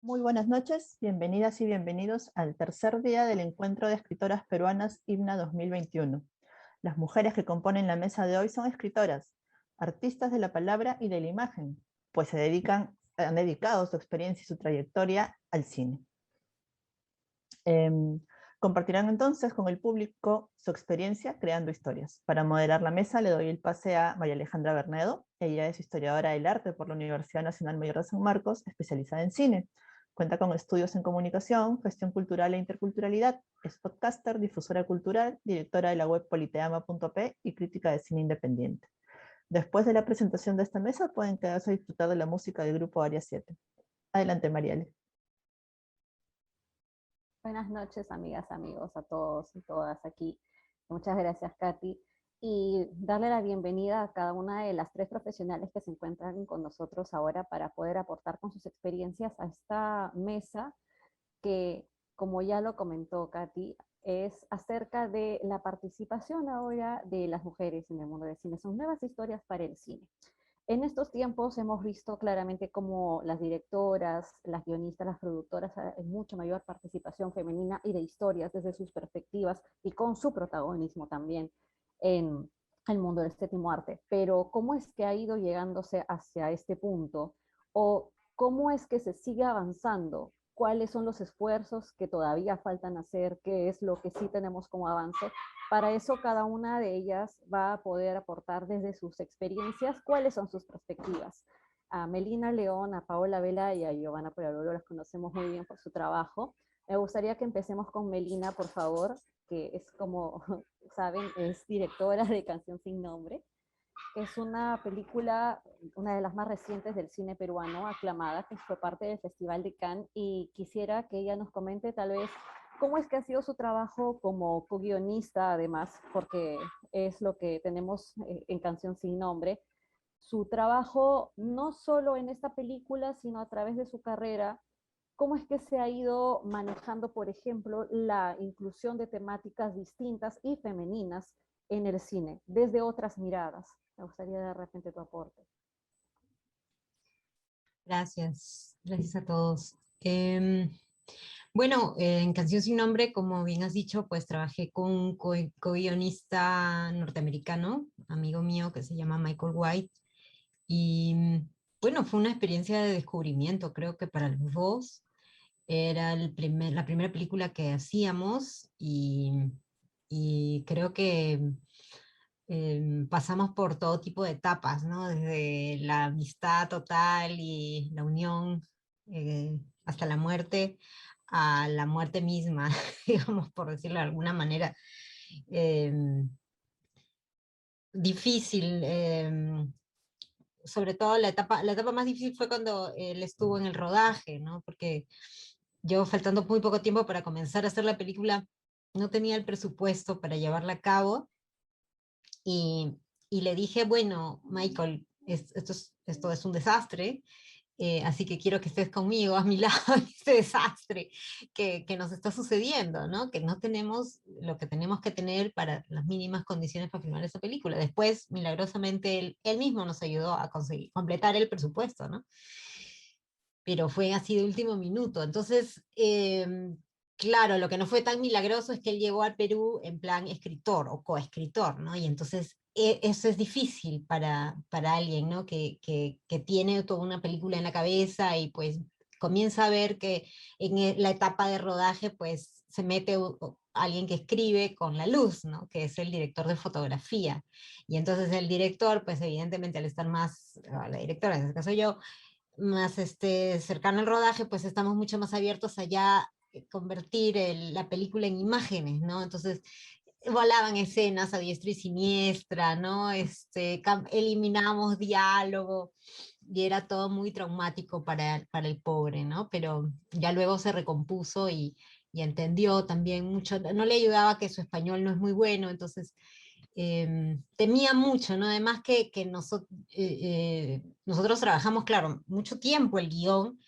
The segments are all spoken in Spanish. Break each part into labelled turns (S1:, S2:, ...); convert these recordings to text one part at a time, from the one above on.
S1: Muy buenas noches, bienvenidas y bienvenidos al tercer día del Encuentro de Escritoras Peruanas IBNA 2021. Las mujeres que componen la mesa de hoy son escritoras, artistas de la palabra y de la imagen, pues han dedicado su experiencia y su trayectoria al cine. Compartirán entonces con el público su experiencia creando historias. Para moderar la mesa le doy el pase a María Alejandra Bernedo. Ella es historiadora del arte por la Universidad Nacional Mayor de San Marcos, especializada en cine. Cuenta con estudios en comunicación, gestión cultural e interculturalidad. Es podcaster, difusora cultural, directora de la web politeama.p y crítica de cine independiente. Después de la presentación de esta mesa pueden quedarse a disfrutar de la música del grupo Área 7. Adelante, Mariale.
S2: Buenas noches, amigas, amigos, a todos y todas aquí. Muchas gracias, Katy. Y darle la bienvenida a cada una de las tres profesionales que se encuentran con nosotros ahora para poder aportar con sus experiencias a esta mesa que, como ya lo comentó Katy, es acerca de la participación ahora de las mujeres en el mundo del cine. Son nuevas historias para el cine. En estos tiempos hemos visto claramente cómo las directoras, las guionistas, las productoras hay mucha mayor participación femenina y de historias desde sus perspectivas y con su protagonismo también en el mundo del séptimo arte. Pero ¿cómo es que ha ido llegándose hacia este punto? ¿O cómo es que se sigue avanzando? ¿Cuáles son los esfuerzos que todavía faltan hacer? ¿Qué es lo que sí tenemos como avance? Para eso cada una de ellas va a poder aportar desde sus experiencias cuáles son sus perspectivas. A Melina León, a Paola Vela y a Giovanna Polarolo las conocemos muy bien por su trabajo. Me gustaría que empecemos con Melina, por favor, que es como saben, es directora de Canción Sin Nombre, que es una película, una de las más recientes del cine peruano, aclamada, que fue parte del Festival de Cannes, y quisiera que ella nos comente tal vez cómo es que ha sido su trabajo como co-guionista, además, porque es lo que tenemos en Canción Sin Nombre, su trabajo no solo en esta película, sino a través de su carrera, cómo es que se ha ido manejando, por ejemplo, la inclusión de temáticas distintas y femeninas en el cine, desde otras miradas. Me gustaría de repente tu aporte.
S3: Gracias, gracias a todos. Bueno, en Canción Sin Nombre, como bien has dicho, pues trabajé con un co-guionista norteamericano, amigo mío, que se llama Michael White, y bueno, fue una experiencia de descubrimiento, creo que para los dos. Era la primera película que hacíamos y creo que pasamos por todo tipo de etapas, ¿no? Desde la amistad total y la unión hasta la muerte, a la muerte misma, digamos, por decirlo de alguna manera. Eh, Difícil, sobre todo la etapa más difícil fue cuando él estuvo en el rodaje, ¿no? Porque yo, faltando muy poco tiempo para comenzar a hacer la película, no tenía el presupuesto para llevarla a cabo y, y le dije, bueno, Michael, esto es un desastre, así que quiero que estés conmigo a mi lado en este desastre que nos está sucediendo, ¿no? Que no tenemos lo que tenemos que tener para las mínimas condiciones para filmar esa película. Después, milagrosamente, él mismo nos ayudó a conseguir completar el presupuesto, ¿no? Pero fue así de último minuto. Entonces, claro, lo que no fue tan milagroso es que él llegó al Perú en plan escritor o coescritor, ¿no? Y entonces eso es difícil para alguien, ¿no? Que tiene toda una película en la cabeza y pues comienza a ver que en la etapa de rodaje pues se mete alguien que escribe con la luz, ¿no? Que es el director de fotografía. Y entonces el director, pues evidentemente al estar más, la directora, en este caso yo, más cercano al rodaje, pues estamos mucho más abiertos a ya convertir la película en imágenes, ¿no? Entonces, volaban escenas a diestra y siniestra, ¿no? Eliminábamos diálogo y era todo muy traumático para el pobre, ¿no? Pero ya luego se recompuso y entendió también mucho, no le ayudaba que su español no es muy bueno, entonces temía mucho, ¿no? Además que nosotros trabajamos, claro, mucho tiempo el guión,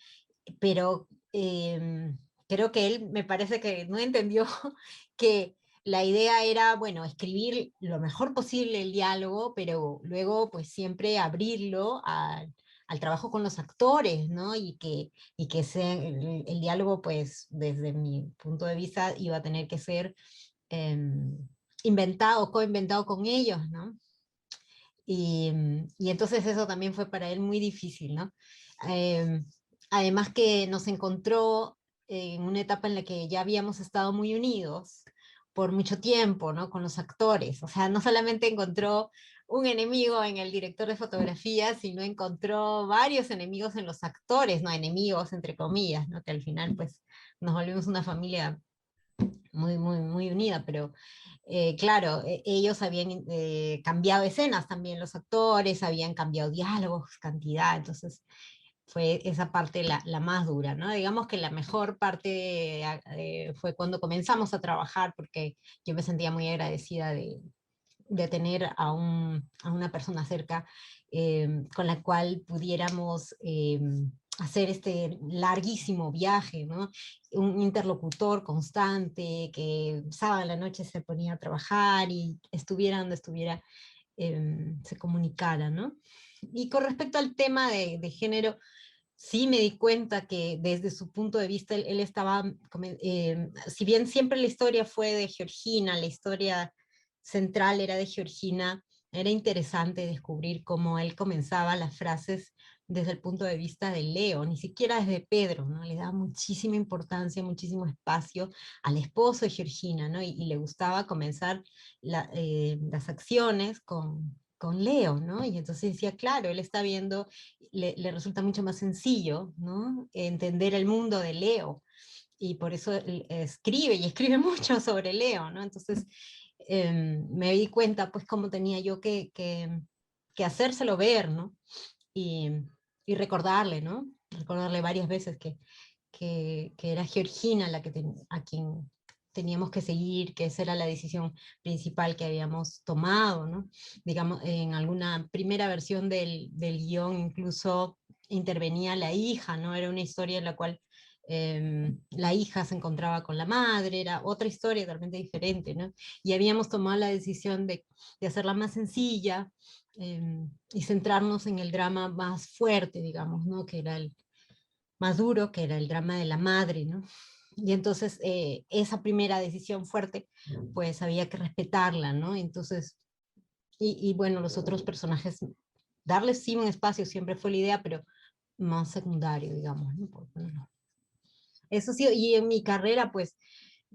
S3: pero creo que él me parece que no entendió que la idea era, bueno, escribir lo mejor posible el diálogo, pero luego pues siempre abrirlo al trabajo con los actores, ¿no? Y que sea el diálogo, pues, desde mi punto de vista, iba a tener que ser inventado, co-inventado con ellos, ¿no? Y entonces eso también fue para él muy difícil, ¿no? Eh, Además que nos encontró en una etapa en la que ya habíamos estado muy unidos por mucho tiempo, ¿no? Con los actores. O sea, no solamente encontró un enemigo en el director de fotografía, sino encontró varios enemigos en los actores, no enemigos entre comillas, ¿no? Que al final pues nos volvimos una familia muy, muy, muy unida, pero claro, ellos habían cambiado escenas también, los actores, habían cambiado diálogos, cantidad, entonces fue esa parte la más dura, ¿no? Digamos que la mejor parte fue cuando comenzamos a trabajar, porque yo me sentía muy agradecida de tener a una persona cerca con la cual pudiéramos hacer este larguísimo viaje, ¿no? Un interlocutor constante que sábado en la noche se ponía a trabajar y estuviera donde estuviera, se comunicara, ¿no? Y con respecto al tema de género, sí me di cuenta que desde su punto de vista él estaba, si bien siempre la historia fue de Georgina, la historia central era de Georgina, era interesante descubrir cómo él comenzaba las frases desde el punto de vista de Leo, ni siquiera desde Pedro, ¿no? Le daba muchísima importancia, muchísimo espacio al esposo de Georgina, ¿no? Y le gustaba comenzar las acciones con Leo, ¿no? Y entonces decía, claro, él está viendo, le resulta mucho más sencillo, ¿no? Entender el mundo de Leo, y por eso escribe, y escribe mucho sobre Leo, ¿no? Entonces me di cuenta, pues, cómo tenía yo que hacérselo ver, ¿no? Y, y recordarle, ¿no? Recordarle varias veces que era Georgina la que a quien teníamos que seguir, que esa era la decisión principal que habíamos tomado, ¿no? Digamos, en alguna primera versión del guión incluso intervenía la hija, ¿no? Era una historia en la cual la hija se encontraba con la madre, era otra historia totalmente diferente, ¿no? Y habíamos tomado la decisión de hacerla más sencilla y centrarnos en el drama más fuerte, digamos, ¿no? Que era el más duro, que era el drama de la madre, ¿no? Y entonces esa primera decisión fuerte, pues había que respetarla, ¿no? Entonces, y bueno, los otros personajes, darles sí un espacio siempre fue la idea, pero más secundario, digamos, ¿no? Bueno, eso sí, y en mi carrera, pues,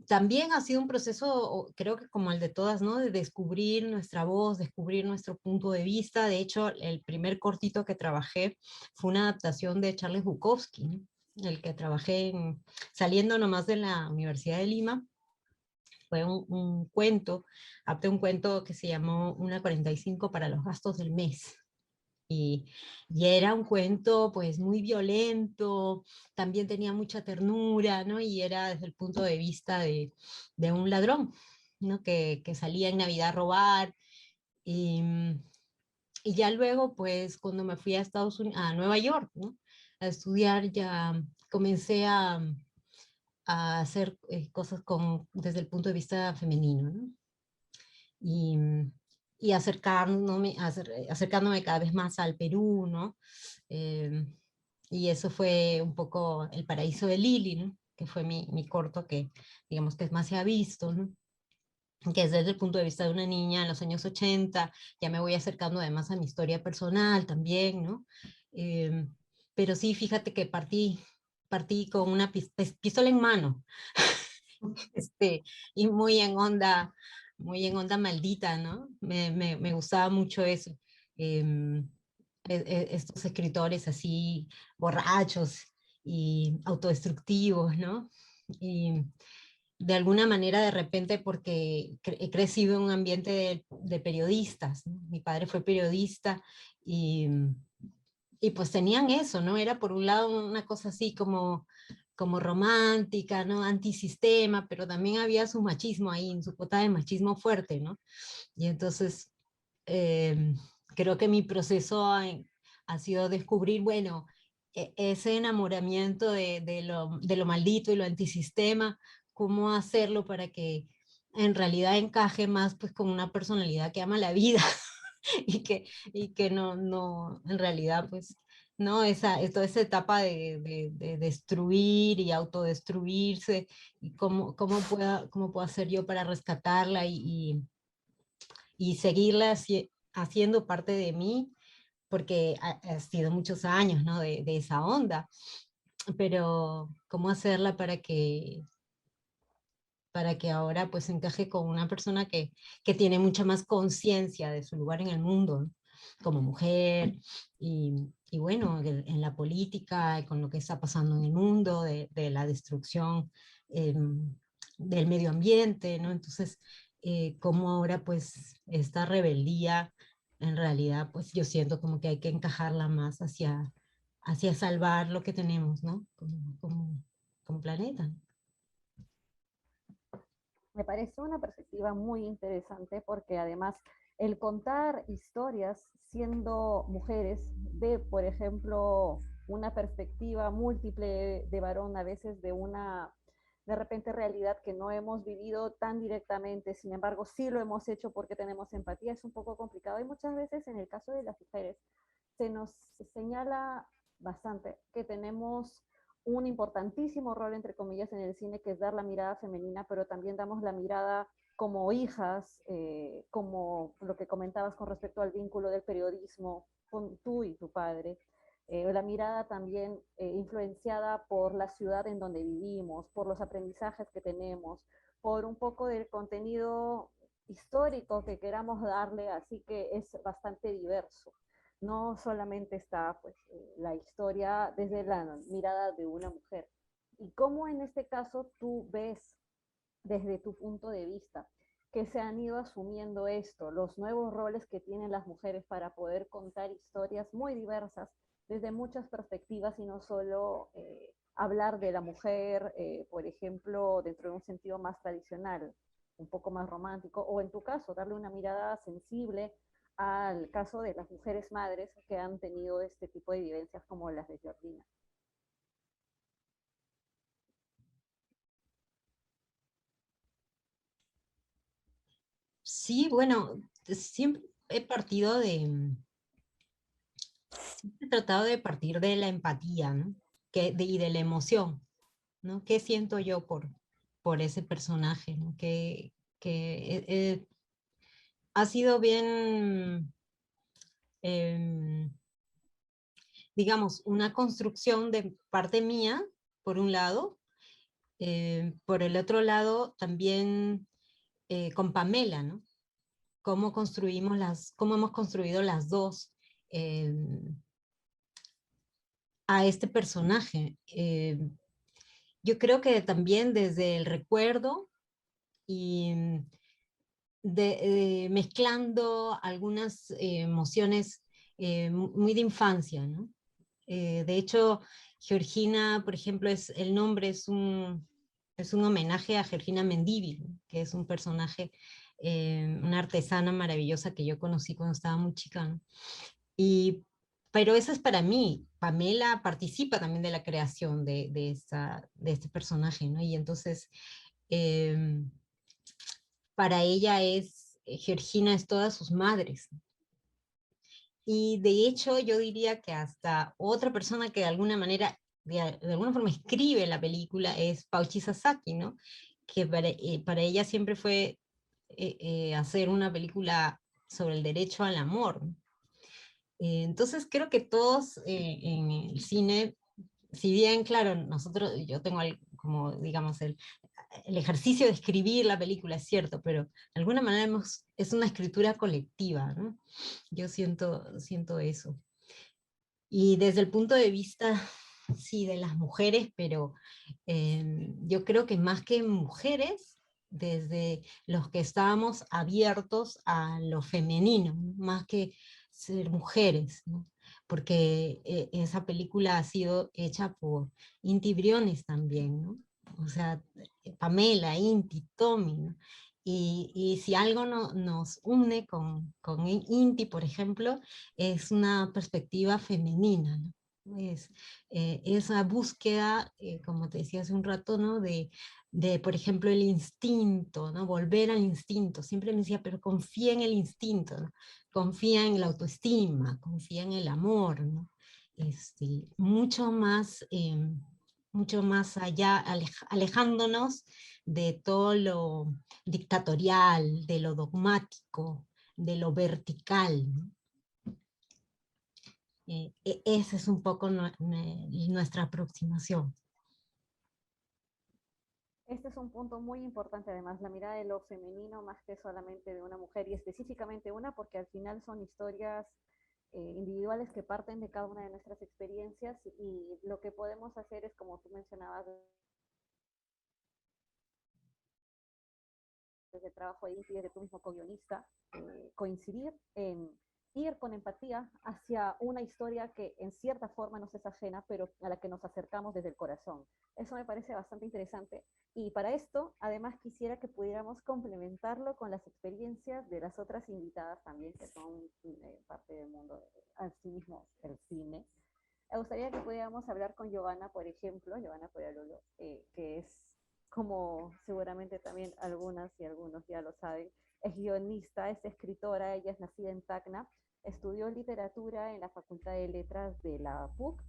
S3: también ha sido un proceso, creo que como el de todas, ¿no? De descubrir nuestra voz, descubrir nuestro punto de vista. De hecho, el primer cortito que trabajé fue una adaptación de Charles Bukowski, ¿no? El que trabajé saliendo nomás de la Universidad de Lima. Fue un cuento, adapté un cuento que se llamó Una 45 para los gastos del mes. Y, y era un cuento pues muy violento, también tenía mucha ternura, ¿no? Y era desde el punto de vista de un ladrón, ¿no? Que salía en Navidad a robar. Y, y ya luego, pues cuando me fui a Estados Unidos, a Nueva York, ¿no? A estudiar, ya comencé a hacer cosas desde el punto de vista femenino, ¿no? Y, y acercándome cada vez más al Perú, ¿no? Eh, y eso fue un poco El paraíso de Lili, ¿no? Que fue mi corto que, digamos, que más se ha visto, ¿no? Que es desde el punto de vista de una niña en los años 80, ya me voy acercando además a mi historia personal también, ¿no? Eh, pero sí, fíjate que partí con una pistola en mano, y muy en onda maldita, ¿no? Me gustaba mucho eso. Em, Estos escritores así borrachos y autodestructivos, ¿no? Y de alguna manera de repente porque he crecido en un ambiente de periodistas, ¿no? Mi padre fue periodista y pues tenían eso, ¿no? Era por un lado una cosa así como romántica, ¿no? Antisistema, pero también había su machismo ahí, su cuota de machismo fuerte, ¿no? Y entonces eh, creo que mi proceso ha sido descubrir, bueno, ese enamoramiento de lo maldito y lo antisistema, cómo hacerlo para que en realidad encaje más pues con una personalidad que ama la vida y que no, en realidad pues ¿no? Toda esa etapa de destruir y autodestruirse, y cómo puedo hacer yo para rescatarla y seguirla haciendo parte de mí, porque ha sido muchos años, ¿no? De esa onda, pero cómo hacerla para que ahora pues encaje con una persona que tiene mucha más conciencia de su lugar en el mundo, ¿no? Como mujer, y bueno, en la política, y con lo que está pasando en el mundo, de la destrucción eh, del medio ambiente, ¿no? Entonces, cómo ahora pues esta rebeldía, en realidad pues yo siento como que hay que encajarla más hacia salvar lo que tenemos, ¿no? Como planeta.
S2: Me parece una perspectiva muy interesante porque además el contar historias siendo mujeres de, por ejemplo, una perspectiva múltiple de varón, a veces de una de repente realidad que no hemos vivido tan directamente, sin embargo sí lo hemos hecho porque tenemos empatía, es un poco complicado y muchas veces en el caso de las mujeres se nos señala bastante que tenemos un importantísimo rol, entre comillas, en el cine, que es dar la mirada femenina, pero también damos la mirada como hijas, como lo que comentabas con respecto al vínculo del periodismo con tú y tu padre, la mirada también influenciada por la ciudad en donde vivimos, por los aprendizajes que tenemos, por un poco del contenido histórico que queramos darle, así que es bastante diverso. No solamente está pues, la historia desde la mirada de una mujer. ¿Y cómo en este caso tú ves desde tu punto de vista que se han ido asumiendo esto, los nuevos roles que tienen las mujeres para poder contar historias muy diversas desde muchas perspectivas y no solo hablar de la mujer, por ejemplo, dentro de un sentido más tradicional, un poco más romántico, o en tu caso, darle una mirada sensible al caso de las mujeres madres que han tenido este tipo de vivencias como las de Georgina?
S3: Sí, bueno, siempre he partido siempre he tratado de partir de la empatía, ¿no? Y de la emoción, ¿no? ¿Qué siento yo por ese personaje, ¿no? Que ha sido bien, em, digamos, una construcción de parte mía, por un lado, por el otro lado también con Pamela, ¿no? Cómo hemos construido las dos eh, a este personaje. Yo creo que también desde el recuerdo y mezclando algunas emociones muy de infancia, ¿no? De hecho, Georgina, por ejemplo, el nombre es un homenaje a Georgina Mendívil, ¿no? Que es un personaje, una artesana maravillosa que yo conocí cuando estaba muy chica, ¿no? Y, pero eso es para mí. Pamela participa también de la creación de este personaje, ¿no? Y entonces, eh, para ella Georgina es todas sus madres. Y de hecho, yo diría que hasta otra persona que de alguna manera, de alguna forma escribe la película es Pauchi Sasaki, ¿no? Que para ella siempre fue hacer una película sobre el derecho al amor, ¿no? Entonces creo que todos en el cine, si bien, claro, yo tengo como, digamos, el ejercicio de escribir la película, es cierto, pero de alguna manera es una escritura colectiva, ¿no? Yo siento eso. Y desde el punto de vista, sí, de las mujeres, pero yo creo que más que mujeres, desde los que estábamos abiertos a lo femenino, ¿no? Más que ser mujeres, ¿no? Porque esa película ha sido hecha por Inti Briones también, ¿no? O sea, Pamela, Inti, Tommy, ¿no? Y si algo nos une con Inti, por ejemplo, es una perspectiva femenina, ¿no? Es esa búsqueda, como te decía hace un rato, ¿no? Por ejemplo, el instinto, ¿no? Volver al instinto. Siempre me decía, pero confía en el instinto, ¿no? Confía en la autoestima, confía en el amor, ¿no? mucho más allá, alejándonos de todo lo dictatorial, de lo dogmático, de lo vertical, ¿no? Esa es un poco nuestra aproximación.
S2: Este es un punto muy importante, además, la mirada de lo femenino más que solamente de una mujer, y específicamente una, porque al final son historias individuales que parten de cada una de nuestras experiencias, y lo que podemos hacer es, como tú mencionabas, desde el trabajo de Inti, desde tú mismo co-guionista, coincidir en ir con empatía hacia una historia que en cierta forma nos es ajena, pero a la que nos acercamos desde el corazón. Eso me parece bastante interesante, y para esto, además, quisiera que pudiéramos complementarlo con las experiencias de las otras invitadas también, que son parte del mundo, así mismo, el cine. Me gustaría que pudiéramos hablar con Giovanna, por ejemplo, Giovanna Poyalolo, que es, como seguramente también algunas y algunos ya lo saben, es guionista, es escritora, ella es nacida en Tacna, estudió literatura en la Facultad de Letras de la PUC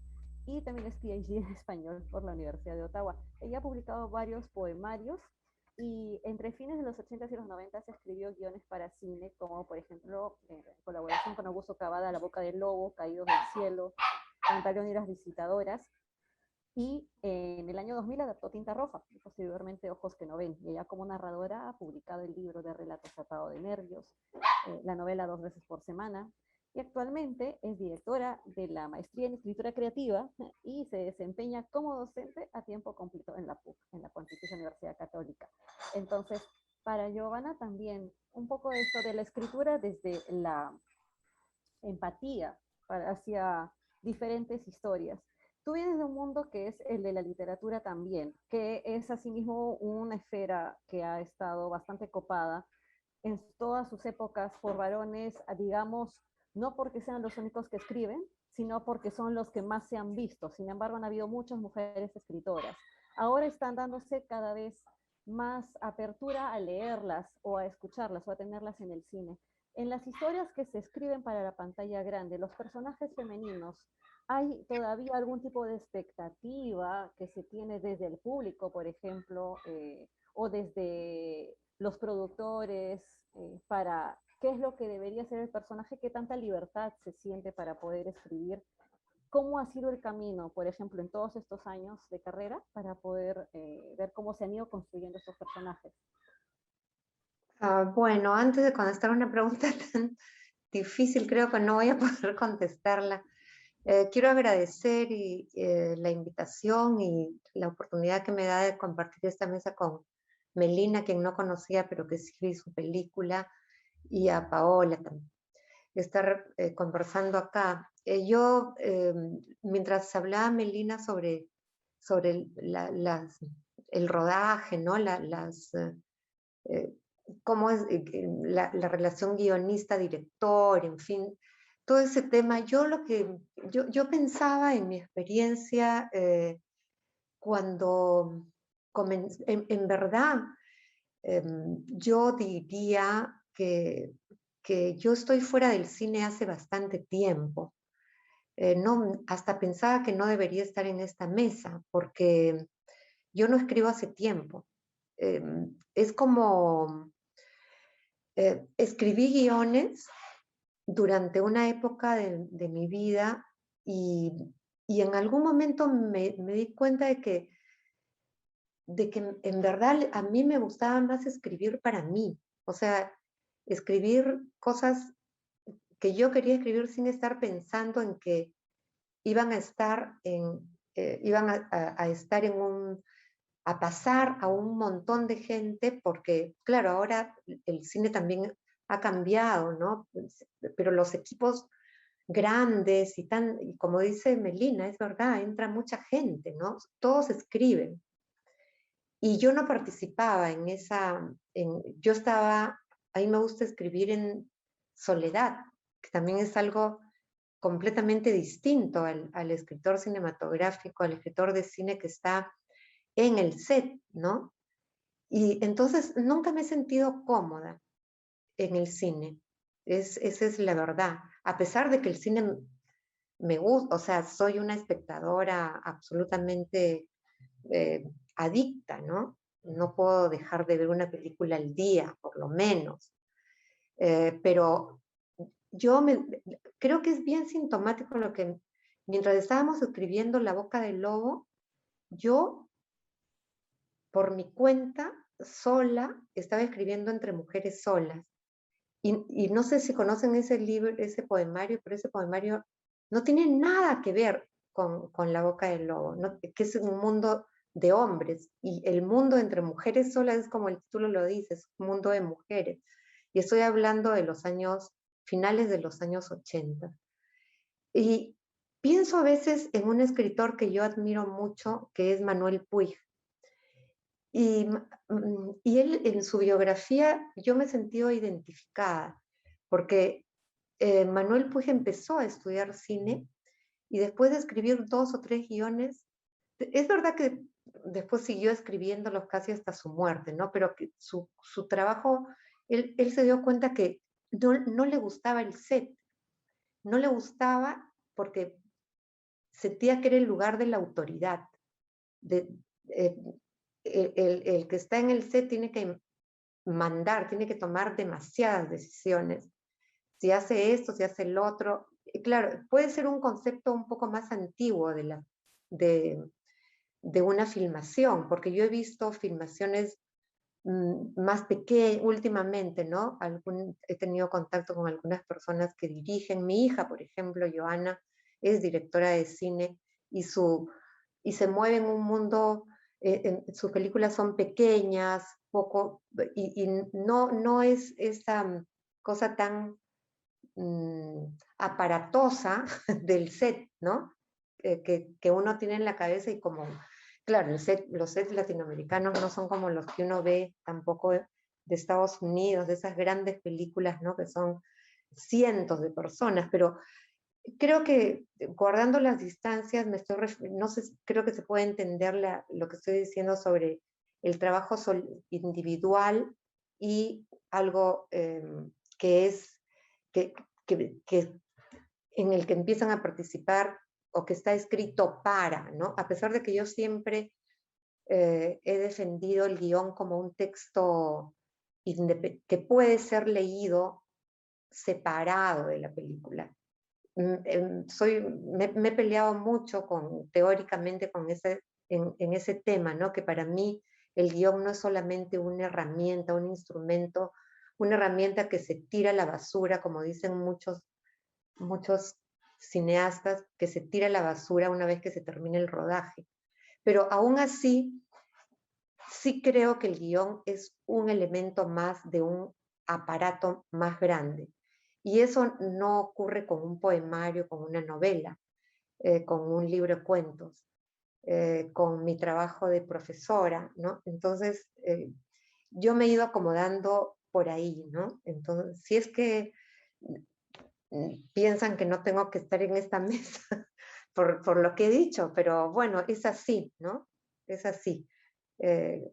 S2: y también es PhD en español por la Universidad de Ottawa. Ella ha publicado varios poemarios y entre fines de los 80s y los 90s escribió guiones para cine, como por ejemplo, en colaboración con Augusto Cavada, La boca del lobo, Caídos del cielo, Pantaleón y las visitadoras, y en el año 2000 adaptó Tinta Roja, y posteriormente Ojos que no ven, y ella como narradora ha publicado el libro de relatos Atado de nervios, la novela 2 veces por semana, y actualmente es directora de la maestría en escritura creativa y se desempeña como docente a tiempo completo en la PUC, en la Pontificia Universidad Católica. Entonces, para Giovanna también, un poco de esto de la escritura desde la empatía hacia diferentes historias. Tú vienes de un mundo que es el de la literatura también, que es asimismo una esfera que ha estado bastante copada en todas sus épocas por varones, digamos, no porque sean los únicos que escriben, sino porque son los que más se han visto. Sin embargo, han habido muchas mujeres escritoras. Ahora están dándose cada vez más apertura a leerlas o a escucharlas o a tenerlas en el cine. En las historias que se escriben para la pantalla grande, los personajes femeninos, ¿hay todavía algún tipo de expectativa que se tiene desde el público, por ejemplo, o desde los productores, para qué es lo que debería ser el personaje, qué tanta libertad se siente para poder escribir? ¿Cómo ha sido el camino, por ejemplo, en todos estos años de carrera para poder ver cómo se han ido construyendo estos personajes?
S4: Bueno, antes de contestar una pregunta tan difícil, creo que no voy a poder contestarla. Quiero agradecer la invitación y la oportunidad que me da de compartir esta mesa con Melina, quien no conocía, pero que sí vi su película, y a Paola también. Estar conversando acá. Mientras hablaba Melina sobre el rodaje, ¿no? Cómo es la relación guionista-director, en fin, todo ese tema. Yo pensaba en mi experiencia cuando en verdad, yo diría que yo estoy fuera del cine hace bastante tiempo. Hasta pensaba que no debería estar en esta mesa, porque yo no escribo hace tiempo. Es como... escribí guiones durante una época de mi vida y en algún momento me di cuenta de que en verdad a mí me gustaba más escribir para mí. O sea, escribir cosas que yo quería escribir sin estar pensando en que iban a estar a pasar a un montón de gente, porque claro, ahora el cine también ha cambiado, ¿no? Pero los equipos grandes y como dice Melina, es verdad, entra mucha gente, ¿no? Todos escriben. Y yo no participaba a mí me gusta escribir en soledad, que también es algo completamente distinto al escritor cinematográfico, al escritor de cine que está en el set, ¿no? Y entonces nunca me he sentido cómoda en el cine. Esa es la verdad. A pesar de que el cine me gusta, o sea, soy una espectadora absolutamente adicta, ¿no? No puedo dejar de ver una película al día, por lo menos. Pero creo que es bien sintomático lo que, mientras estábamos escribiendo La boca del lobo, yo, por mi cuenta, sola, estaba escribiendo Entre mujeres solas. Y no sé si conocen ese libro, ese poemario, pero ese poemario no tiene nada que ver con La boca del lobo, ¿no? Que es un mundo de hombres, y el mundo entre mujeres solas es como el título lo dice, es un mundo de mujeres. Y estoy hablando de los años, finales de los años 80. Y pienso a veces en un escritor que yo admiro mucho, que es Manuel Puig. Y él, en su biografía, yo me he sentido identificada, porque Manuel Puig empezó a estudiar cine y después de escribir 2 o 3 guiones, es verdad que después siguió escribiéndolos casi hasta su muerte, ¿no? Pero que su trabajo, él se dio cuenta que no le gustaba el set, no le gustaba porque sentía que era el lugar de la autoridad. De, eh, el que está en el set tiene que mandar, tiene que tomar demasiadas decisiones. Si hace esto, si hace el otro. Y claro, puede ser un concepto un poco más antiguo de una filmación, porque yo he visto filmaciones más pequeñas últimamente, ¿no? He tenido contacto con algunas personas que dirigen. Mi hija, por ejemplo, Joana, es directora de cine y se mueve en un mundo, sus películas son pequeñas, y no es esa cosa tan aparatosa del set, ¿no? Que uno tiene en la cabeza, y como, claro, los sets latinoamericanos no son como los que uno ve tampoco de Estados Unidos, de esas grandes películas, ¿no? Que son cientos de personas, pero creo que guardando las distancias, no sé, creo que se puede entender lo que estoy diciendo sobre el trabajo individual y algo que es, que, que en el que empiezan a participar o que está escrito para, ¿no? A pesar de que yo siempre he defendido el guión como un texto que puede ser leído separado de la película. Me he peleado mucho teóricamente en ese tema, ¿no? Que para mí el guión no es solamente una herramienta, un instrumento, una herramienta que se tira a la basura, como dicen muchos cineastas, que se tira a la basura una vez que se termina el rodaje. Pero aún así, sí creo que el guión es un elemento más de un aparato más grande. Y eso no ocurre con un poemario, con una novela, con un libro de cuentos, con mi trabajo de profesora, ¿no? Entonces, yo me he ido acomodando por ahí, ¿no? Entonces, si es que piensan que no tengo que estar en esta mesa por lo que he dicho, pero bueno, es así, ¿no? Es así.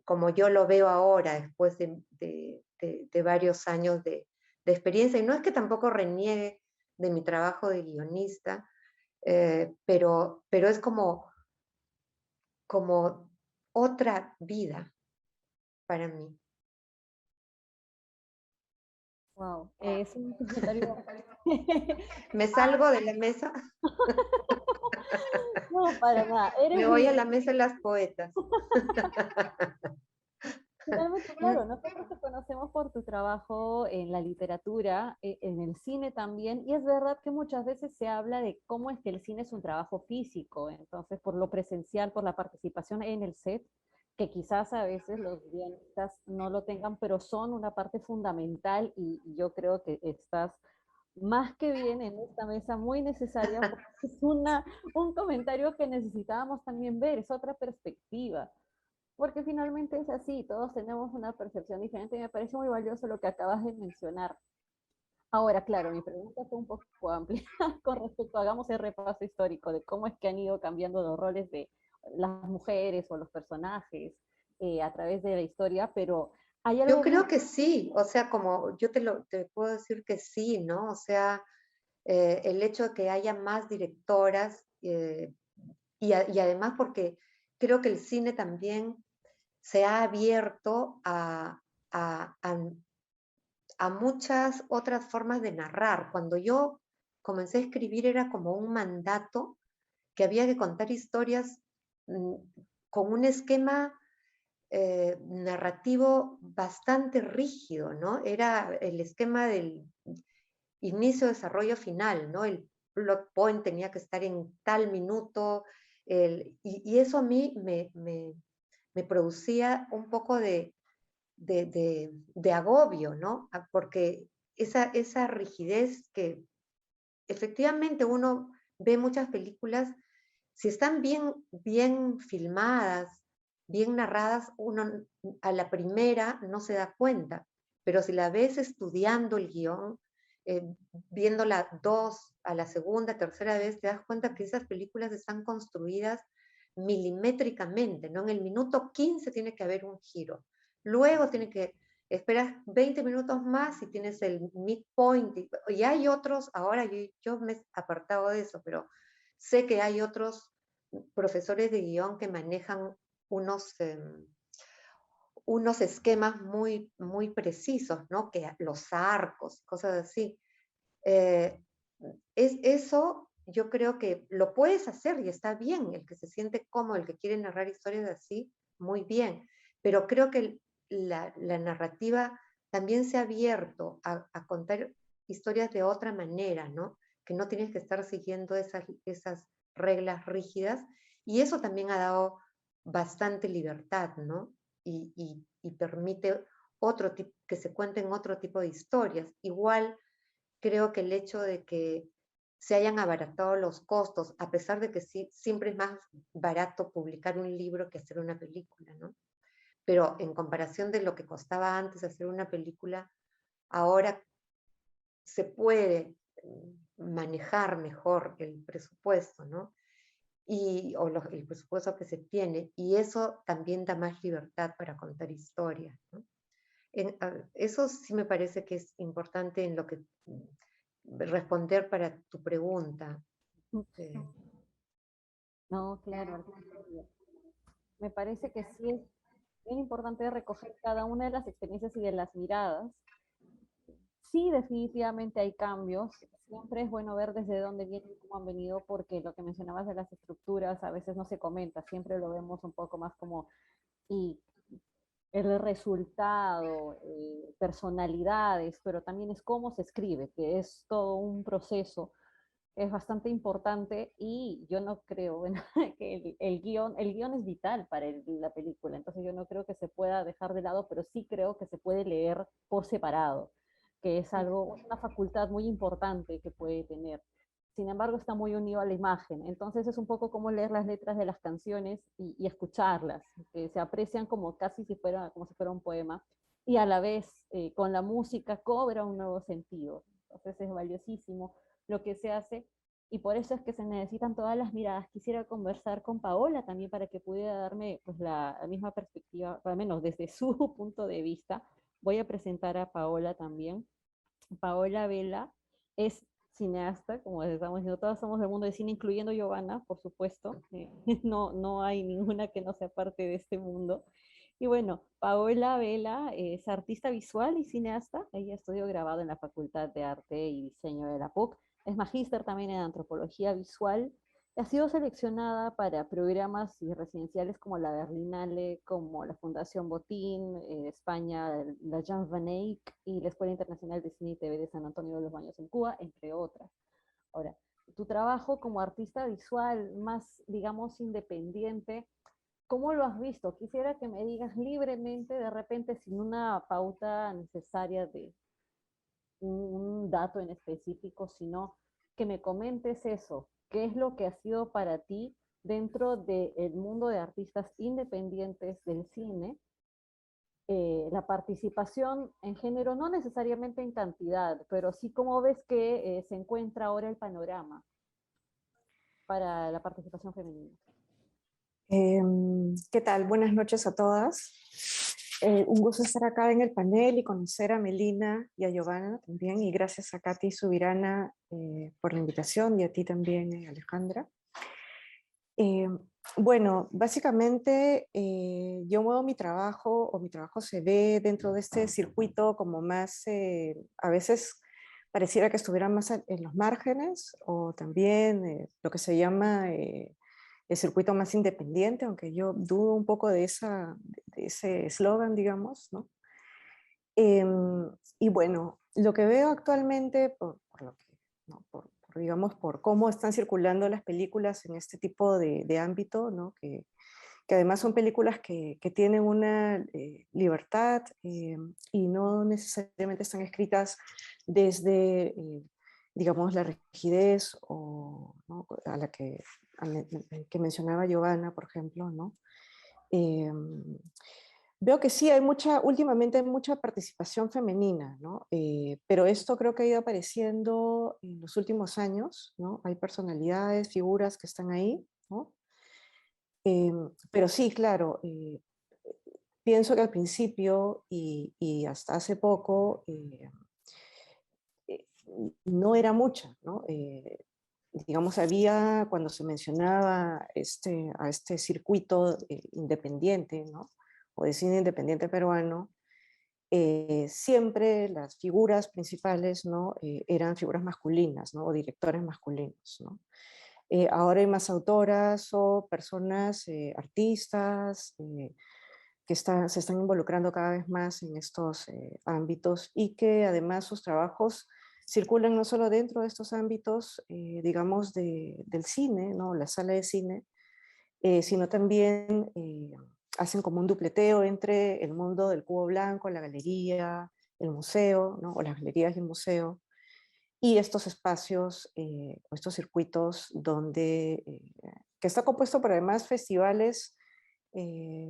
S4: Como yo lo veo ahora, después de varios años de experiencia, y no es que tampoco reniegue de mi trabajo de guionista, pero es como otra vida para mí.
S2: Wow, es un comentario.
S4: ¿Me salgo de la mesa?
S2: No, para nada. Eres
S4: Me voy a la mesa de las poetas.
S2: Finalmente, claro, nosotros te conocemos por tu trabajo en la literatura, en el cine también, y es verdad que muchas veces se habla de cómo es que el cine es un trabajo físico, entonces por lo presencial, por la participación en el set, que quizás a veces los guionistas no lo tengan, pero son una parte fundamental y yo creo que estás más que bien en esta mesa, muy necesaria, porque es un comentario que necesitábamos también ver, es otra perspectiva. Porque finalmente es así, todos tenemos una percepción diferente y me parece muy valioso lo que acabas de mencionar. Ahora, claro, mi pregunta fue un poco amplia con respecto, hagamos el repaso histórico de cómo es que han ido cambiando los roles de las mujeres o los personajes a través de la historia, pero hay
S4: Yo
S2: algo muy...
S4: creo que sí, o sea, como yo te puedo decir que sí, ¿no? O sea, el hecho de que haya más directoras, y además porque creo que el cine también se ha abierto a muchas otras formas de narrar. Cuando yo comencé a escribir era como un mandato que había que contar historias con un esquema narrativo bastante rígido, ¿no? Era el esquema del inicio, desarrollo, final, ¿no? El plot point tenía que estar en tal minuto, y eso a mí me producía un poco de agobio, ¿no? Porque esa rigidez que efectivamente uno ve muchas películas, si están bien filmadas, bien narradas, uno a la primera no se da cuenta, pero si la ves estudiando el guión, viéndola a la segunda, tercera vez, te das cuenta que esas películas están construidas milimétricamente, ¿no? En el minuto 15 tiene que haber un giro, luego esperas 20 minutos más y tienes el midpoint, y hay otros, ahora yo me he apartado de eso, pero sé que hay otros profesores de guión que manejan unos esquemas muy precisos, ¿no? Que los arcos, cosas así. Eso yo creo que lo puedes hacer y está bien, el que se siente cómodo, el que quiere narrar historias así, muy bien, pero creo que la narrativa también se ha abierto a contar historias de otra manera, ¿no? Que no tienes que estar siguiendo esas reglas rígidas, y eso también ha dado bastante libertad, ¿no? Y permite que se cuenten otro tipo de historias. Igual creo que el hecho de que se hayan abaratado los costos, a pesar de que sí, siempre es más barato publicar un libro que hacer una película, ¿no? Pero en comparación de lo que costaba antes hacer una película, ahora se puede manejar mejor el presupuesto, ¿no? El presupuesto que se tiene, y eso también da más libertad para contar historias, ¿no? Eso sí me parece que es importante en lo que responder para tu pregunta.
S2: No, claro, me parece que sí es bien importante recoger cada una de las experiencias y de las miradas. Sí, definitivamente hay cambios. Siempre es bueno ver desde dónde vienen y cómo han venido, porque lo que mencionabas de las estructuras a veces no se comenta, siempre lo vemos un poco más como y el resultado, personalidades, pero también es cómo se escribe, que es todo un proceso, es bastante importante, y yo no creo, bueno, que el guión es vital para la película, entonces yo no creo que se pueda dejar de lado, pero sí creo que se puede leer por separado, que es algo, una facultad muy importante que puede tener. Sin embargo, está muy unido a la imagen. Entonces es un poco como leer las letras de las canciones y escucharlas, que se aprecian como casi como si fuera un poema, y a la vez con la música cobra un nuevo sentido. Entonces es valiosísimo lo que se hace, y por eso es que se necesitan todas las miradas. Quisiera conversar con Paola también para que pudiera darme pues, la misma perspectiva, al menos desde su punto de vista. Voy a presentar a Paola también. Paola Vela es cineasta, como estamos diciendo, todos somos del mundo del cine, incluyendo Giovanna, por supuesto. No hay ninguna que no sea parte de este mundo. Y bueno, Paola Vela es artista visual y cineasta. Ella estudió grabado en la Facultad de Arte y Diseño de la PUC. Es magíster también en antropología visual. Ha sido seleccionada para programas y residenciales como la Berlinale, como la Fundación Botín, España, la Jean Van Eyck y la Escuela Internacional de Cine y TV de San Antonio de los Baños en Cuba, entre otras. Ahora, tu trabajo como artista visual más, digamos, independiente, ¿cómo lo has visto? Quisiera que me digas libremente, de repente, sin una pauta necesaria de un dato en específico, sino que me comentes eso. ¿Qué es lo que ha sido para ti dentro del mundo de artistas independientes del cine? La participación en género, no necesariamente en cantidad, pero sí cómo ves que se encuentra ahora el panorama para la participación femenina.
S5: ¿Qué tal? Buenas noches a todas. Un gusto estar acá en el panel y conocer a Melina y a Giovanna también, y gracias a Katy Subirana por la invitación, y a ti también, Alejandra. Bueno, básicamente yo muevo mi trabajo, o mi trabajo se ve dentro de este circuito como más, a veces pareciera que estuviera más en los márgenes, o también lo que se llama el circuito más independiente, aunque yo dudo un poco de ese eslogan, digamos, ¿no? Y bueno, lo que veo actualmente, por lo que, ¿no? Digamos, por cómo están circulando las películas en este tipo de ámbito, ¿no? Que además son películas que tienen una libertad y no necesariamente están escritas desde, digamos, la rigidez o, ¿no? que mencionaba Giovanna, por ejemplo, ¿no? Veo que sí, últimamente hay mucha participación femenina, ¿no? Pero esto creo que ha ido apareciendo en los últimos años, ¿no? Hay personalidades, figuras que están ahí, ¿no? Pero sí, claro, pienso que al principio y hasta hace poco no era mucha, ¿no? Digamos, había, cuando se mencionaba a este circuito independiente, ¿no? O de cine independiente peruano, siempre las figuras principales, ¿no? Eran figuras masculinas, ¿no? O directores masculinos, ¿no? Ahora hay más autoras o personas, artistas, que se están involucrando cada vez más en estos ámbitos, y que además sus trabajos circulan no solo dentro de estos ámbitos, digamos, del cine, ¿no? La sala de cine, sino también hacen como un dupleteo entre el mundo del cubo blanco, la galería, el museo, ¿no? O las galerías y el museo, y estos espacios, o estos circuitos que está compuesto por además festivales,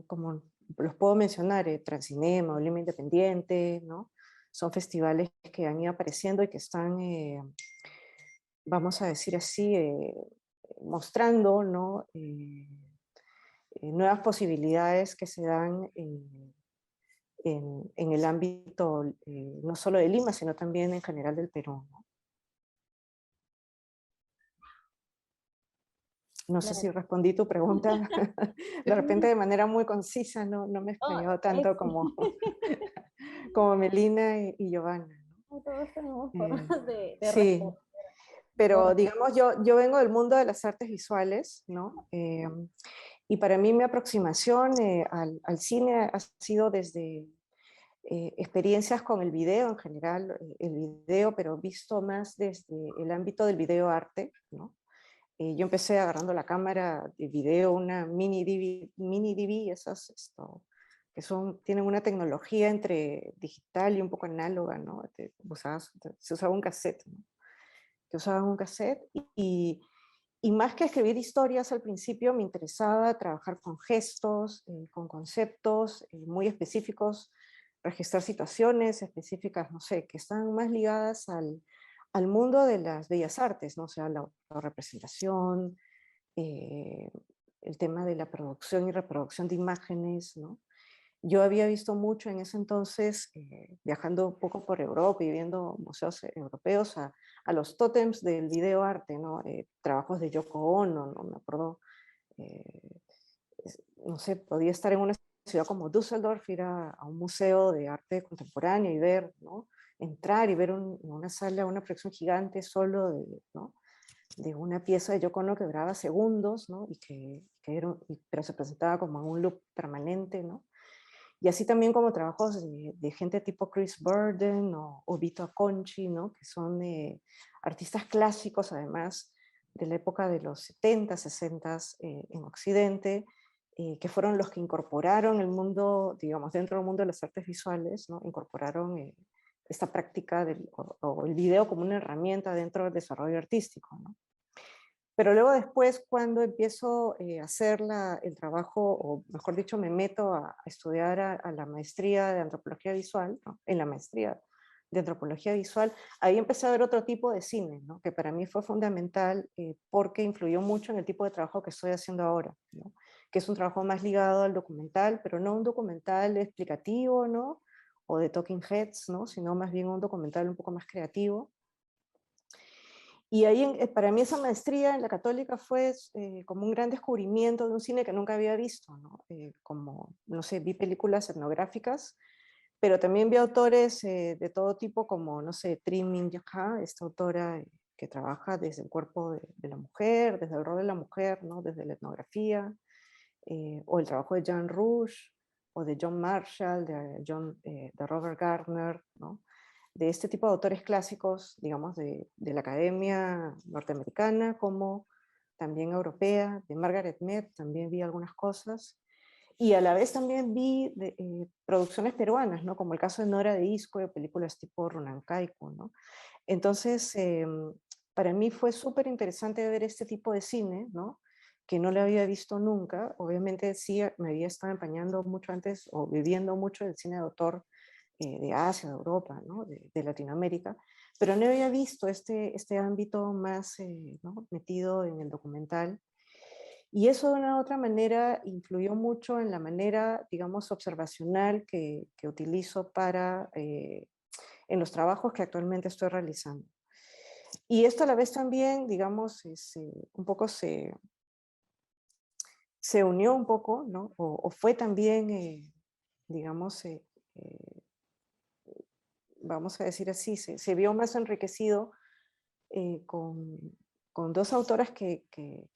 S5: como los puedo mencionar, Transcinema o Lima Independiente, ¿no? Son festivales que han ido apareciendo y que están, vamos a decir así, mostrando, ¿no? Nuevas posibilidades que se dan en el ámbito no solo de Lima, sino también en general del Perú, ¿no? No sé si respondí tu pregunta, de repente de manera muy concisa, no me he explayado tanto como, como Melina y Giovanna, ¿no?
S2: Todos tenemos formas de
S5: Sí,
S2: responder.
S5: pero digamos, yo vengo del mundo de las artes visuales, ¿no? Y para mí mi aproximación al cine ha sido desde experiencias con el video en general, el video, pero visto más desde el ámbito del video arte, ¿no? Yo empecé agarrando la cámara de video, una mini DV, que tienen una tecnología entre digital y un poco análoga, ¿no? Se usaba un cassette, ¿no? Que usaban un cassette, y más que escribir historias al principio me interesaba trabajar con gestos, con conceptos muy específicos, registrar situaciones específicas, no sé, que están más ligadas al mundo de las bellas artes, ¿no? O sea, la representación, el tema de la producción y reproducción de imágenes, ¿no? Yo había visto mucho en ese entonces, viajando un poco por Europa y viendo museos europeos, a los tótems del videoarte, ¿no? Trabajos de Yoko Ono, ¿no? Me acuerdo, eh, no sé, podía estar en una ciudad como Düsseldorf, ir a un museo de arte contemporáneo y ver, ¿no? Entrar y ver en una sala una proyección gigante solo ¿no? De una pieza de Yoko Ono que duraba segundos, ¿no? Pero se presentaba como en un loop permanente, ¿no? Y así también como trabajos de gente tipo Chris Burden o Vito Acconci, ¿no? Que son artistas clásicos, además, de la época de los 70, 60 en Occidente, que fueron los que incorporaron el mundo, digamos, dentro del mundo de las artes visuales, ¿no? Incorporaron esta práctica o el video como una herramienta dentro del desarrollo artístico, ¿no? Pero luego después, cuando empiezo a hacer el trabajo, o mejor dicho, me meto a estudiar a la maestría de antropología visual, ¿no? En la maestría de antropología visual, ahí empecé a ver otro tipo de cine, ¿no? Que para mí fue fundamental porque influyó mucho en el tipo de trabajo que estoy haciendo ahora, ¿no? que es un trabajo más ligado al documental, pero no un documental explicativo, ¿no? O de talking heads, ¿no? Sino más bien un documental un poco más creativo. Y ahí, para mí, esa maestría en la Católica fue como un gran descubrimiento de un cine que nunca había visto, ¿no? Como, no sé, vi películas etnográficas, pero también vi autores de todo tipo, como, no sé, Trinh Minh Ha, esta autora que trabaja desde el cuerpo de la mujer, desde el rol de la mujer, ¿no? Desde la etnografía, o el trabajo de Jean Rouge, o de John Marshall, de Robert Gardner, ¿no? De este tipo de autores clásicos, digamos, de la academia norteamericana, como también europea, de Margaret Mead, también vi algunas cosas, y a la vez también vi producciones peruanas, ¿no? Como el caso de Nora de Isco, de películas tipo Runancaico, ¿no? Entonces, para mí fue súper interesante ver este tipo de cine, ¿no? Que no lo había visto nunca. Obviamente sí me había estado empañando mucho antes o viviendo mucho el cine de autor de Asia, de Europa, ¿no? De Latinoamérica, pero no había visto este ámbito más ¿no? metido en el documental. Y eso de una u otra manera influyó mucho en la manera, digamos, observacional que utilizo para, en los trabajos que actualmente estoy realizando. Y esto a la vez también, digamos, un poco se unió un poco, ¿no? O fue también, digamos, vamos a decir así, se vio más enriquecido con dos autoras que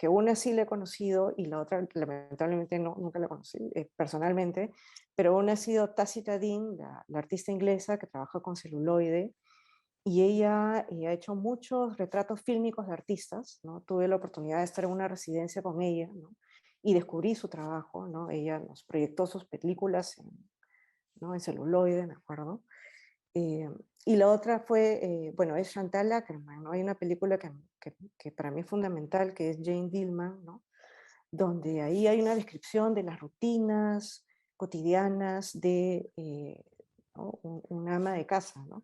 S5: una sí la he conocido y la otra lamentablemente no, nunca la conocí personalmente, pero una ha sido Tacita Dean, la artista inglesa que trabaja con celuloide, y ella ha hecho muchos retratos fílmicos de artistas, ¿no? Tuve la oportunidad de estar en una residencia con ella, ¿no? Y descubrí su trabajo, ¿no? Ella nos proyectó sus películas ¿no? en celuloide, me acuerdo. Eh, y la otra fue, bueno, es Chantal Akerman, ¿no? Hay una película que para mí es fundamental, que es Jane Dillman, ¿no? Donde ahí hay una descripción de las rutinas cotidianas de ¿no? un ama de casa, ¿no?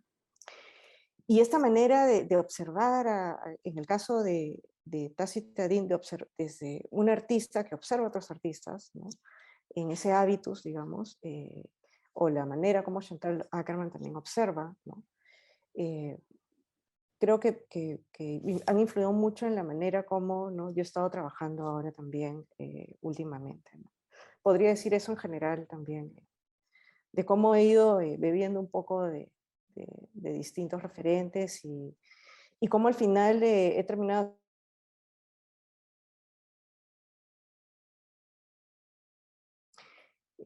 S5: Y esta manera de observar, en el caso de Tacita Dean, desde un artista que observa a otros artistas, ¿no? En ese hábitus, digamos, o la manera como Chantal Akerman también observa, ¿no? Eh, creo que han influido mucho en la manera como ¿no? yo he estado trabajando ahora también últimamente. ¿No? Podría decir eso en general también, de cómo he ido bebiendo un poco de distintos referentes y cómo al final he terminado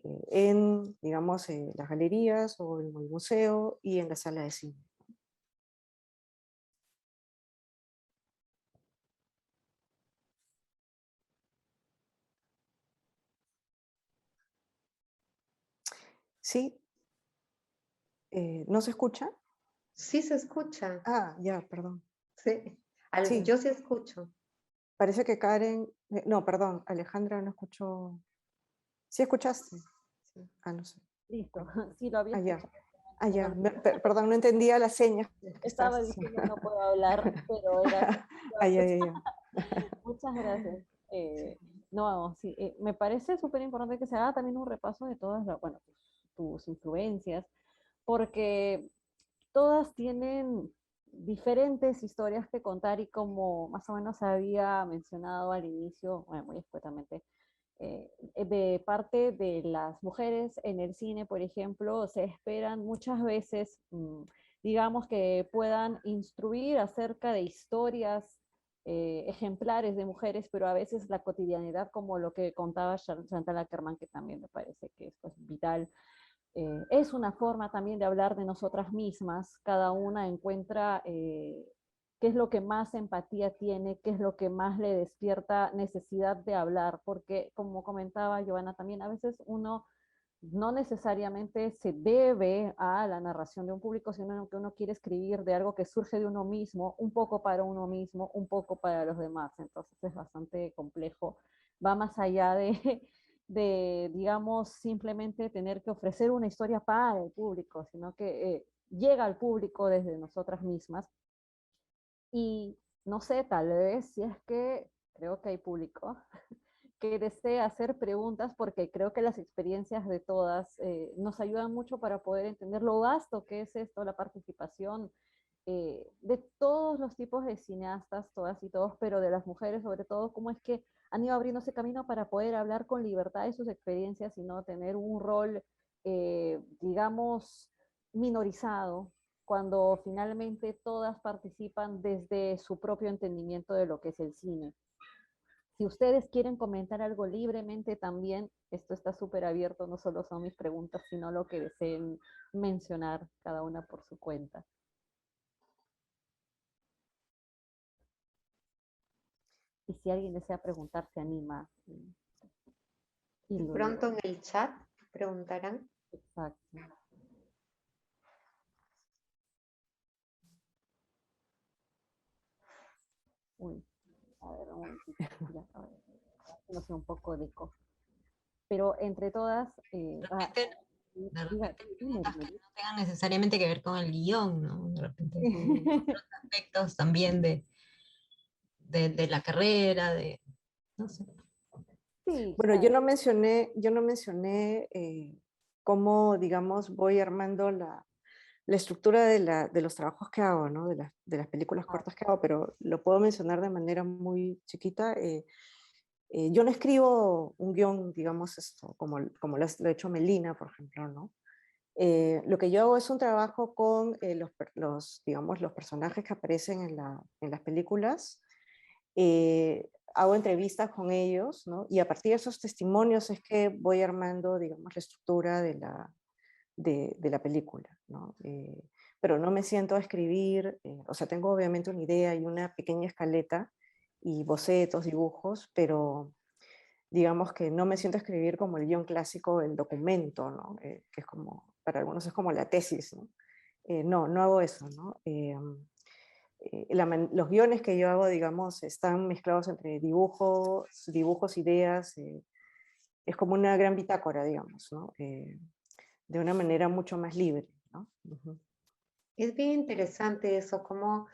S5: en, digamos, las galerías o en el museo y en la sala de cine. Sí, ¿no se escucha?
S4: Sí se escucha,
S5: Ah, ya, perdón.
S4: sí.
S5: Sí,
S4: Yo sí escucho.
S5: parece que Karen, no, perdón, Alejandra no escuchó. ¿Sí escuchaste?
S4: Sí.
S5: Ah, no sé.
S2: Listo,
S5: Bueno,
S2: sí lo había
S5: ah, ya.
S2: escuchado.
S5: Ah, ya.
S2: No,
S5: Perdón, no entendía las señas que estabas
S2: estaba
S5: haciendo.
S2: diciendo no puedo hablar, pero era...
S5: Ah, ya, ya, ya.
S2: Muchas gracias. No, sí, me parece súper importante que se haga también un repaso de todas bueno, tus influencias, porque todas tienen diferentes historias que contar y como más o menos había mencionado al inicio, bueno, muy escuetamente, de parte de las mujeres en el cine, por ejemplo, se esperan muchas veces, digamos, que puedan instruir acerca de historias ejemplares de mujeres, pero a veces la cotidianidad, como lo que contaba Chantal Ackerman, que también me parece que es pues, vital, es una forma también de hablar de nosotras mismas. Cada una encuentra qué es lo que más empatía tiene, qué es lo que más le despierta necesidad de hablar, porque como comentaba Giovanna también, a veces uno no necesariamente se debe a la narración de un público, sino que uno quiere escribir de algo que surge de uno mismo, un poco para uno mismo, un poco para los demás. Entonces es bastante complejo. Va más allá de digamos, simplemente tener que ofrecer una historia para el público, sino que llega al público desde nosotras mismas. Y no sé, tal vez si es que creo que hay público que desee hacer preguntas, porque creo que las experiencias de todas nos ayudan mucho para poder entender lo vasto que es esto, la participación de todos los tipos de cineastas, todas y todos, pero de las mujeres sobre todo, cómo es que han ido abriéndose camino para poder hablar con libertad de sus experiencias y no tener un rol, digamos, minorizado, cuando finalmente todas participan desde su propio entendimiento de lo que es el cine. Si ustedes quieren comentar algo libremente también, esto está súper abierto, no solo son mis preguntas, sino lo que deseen mencionar cada una por su cuenta. Y si alguien desea preguntar, se anima. Y
S4: De pronto en el chat preguntarán.
S2: Exacto. Uy, a ver, un momentito. Ya, a ver, no sé, un poco de eco. Pero entre todas,
S3: De repente
S2: diga,
S3: preguntas que no tengan necesariamente que ver con el guión, ¿no? De repente
S2: sí.
S3: otros aspectos también de la carrera, no sé.
S2: Sí,
S5: Bueno,
S2: claro.
S5: yo no mencioné cómo, digamos, voy armando la estructura de los trabajos que hago, ¿no? De las películas cortas que hago, pero lo puedo mencionar de manera muy chiquita. Yo no escribo un guión, digamos, esto, como lo ha hecho Melina, por ejemplo, ¿no? Lo que yo hago es un trabajo con digamos, los personajes que aparecen en las películas. Hago entrevistas con ellos, ¿no? Y a partir de esos testimonios es que voy armando, digamos, la estructura de la película, ¿no? Pero no me siento a escribir, o sea, tengo obviamente una idea y una pequeña escaleta y bocetos, dibujos, pero digamos que no me siento a escribir como el guión clásico, el documento, ¿no? Que es como, para algunos es como la tesis, ¿no? No hago eso, ¿no? Los guiones que yo hago, digamos, están mezclados entre dibujos, ideas, es como una gran bitácora, digamos, ¿no? De una manera mucho más libre, ¿no? Uh-huh.
S4: Es bien interesante eso, cómo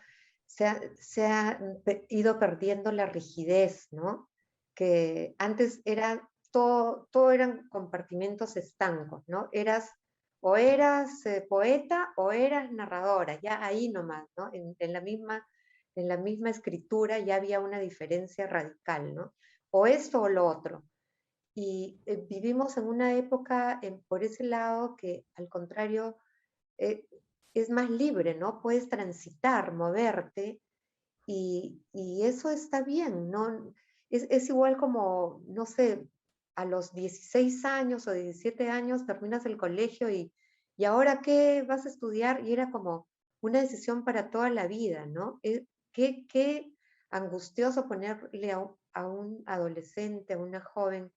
S4: se ha ido perdiendo la rigidez, ¿no? Que antes era todo eran compartimentos estancos, ¿no? O eras poeta o eras narradora, ya ahí nomás, ¿no? En la misma escritura ya había una diferencia radical, ¿no? O esto o lo otro. Y vivimos en una época por ese lado que al contrario eh, es más libre, ¿no? Puedes transitar, moverte y eso está bien, ¿no? Es igual como, no sé, a los 16 años o 17 años terminas el colegio y ahora qué vas a estudiar y era como una decisión para toda la vida, ¿no? Qué angustioso ponerle a un adolescente, a una joven,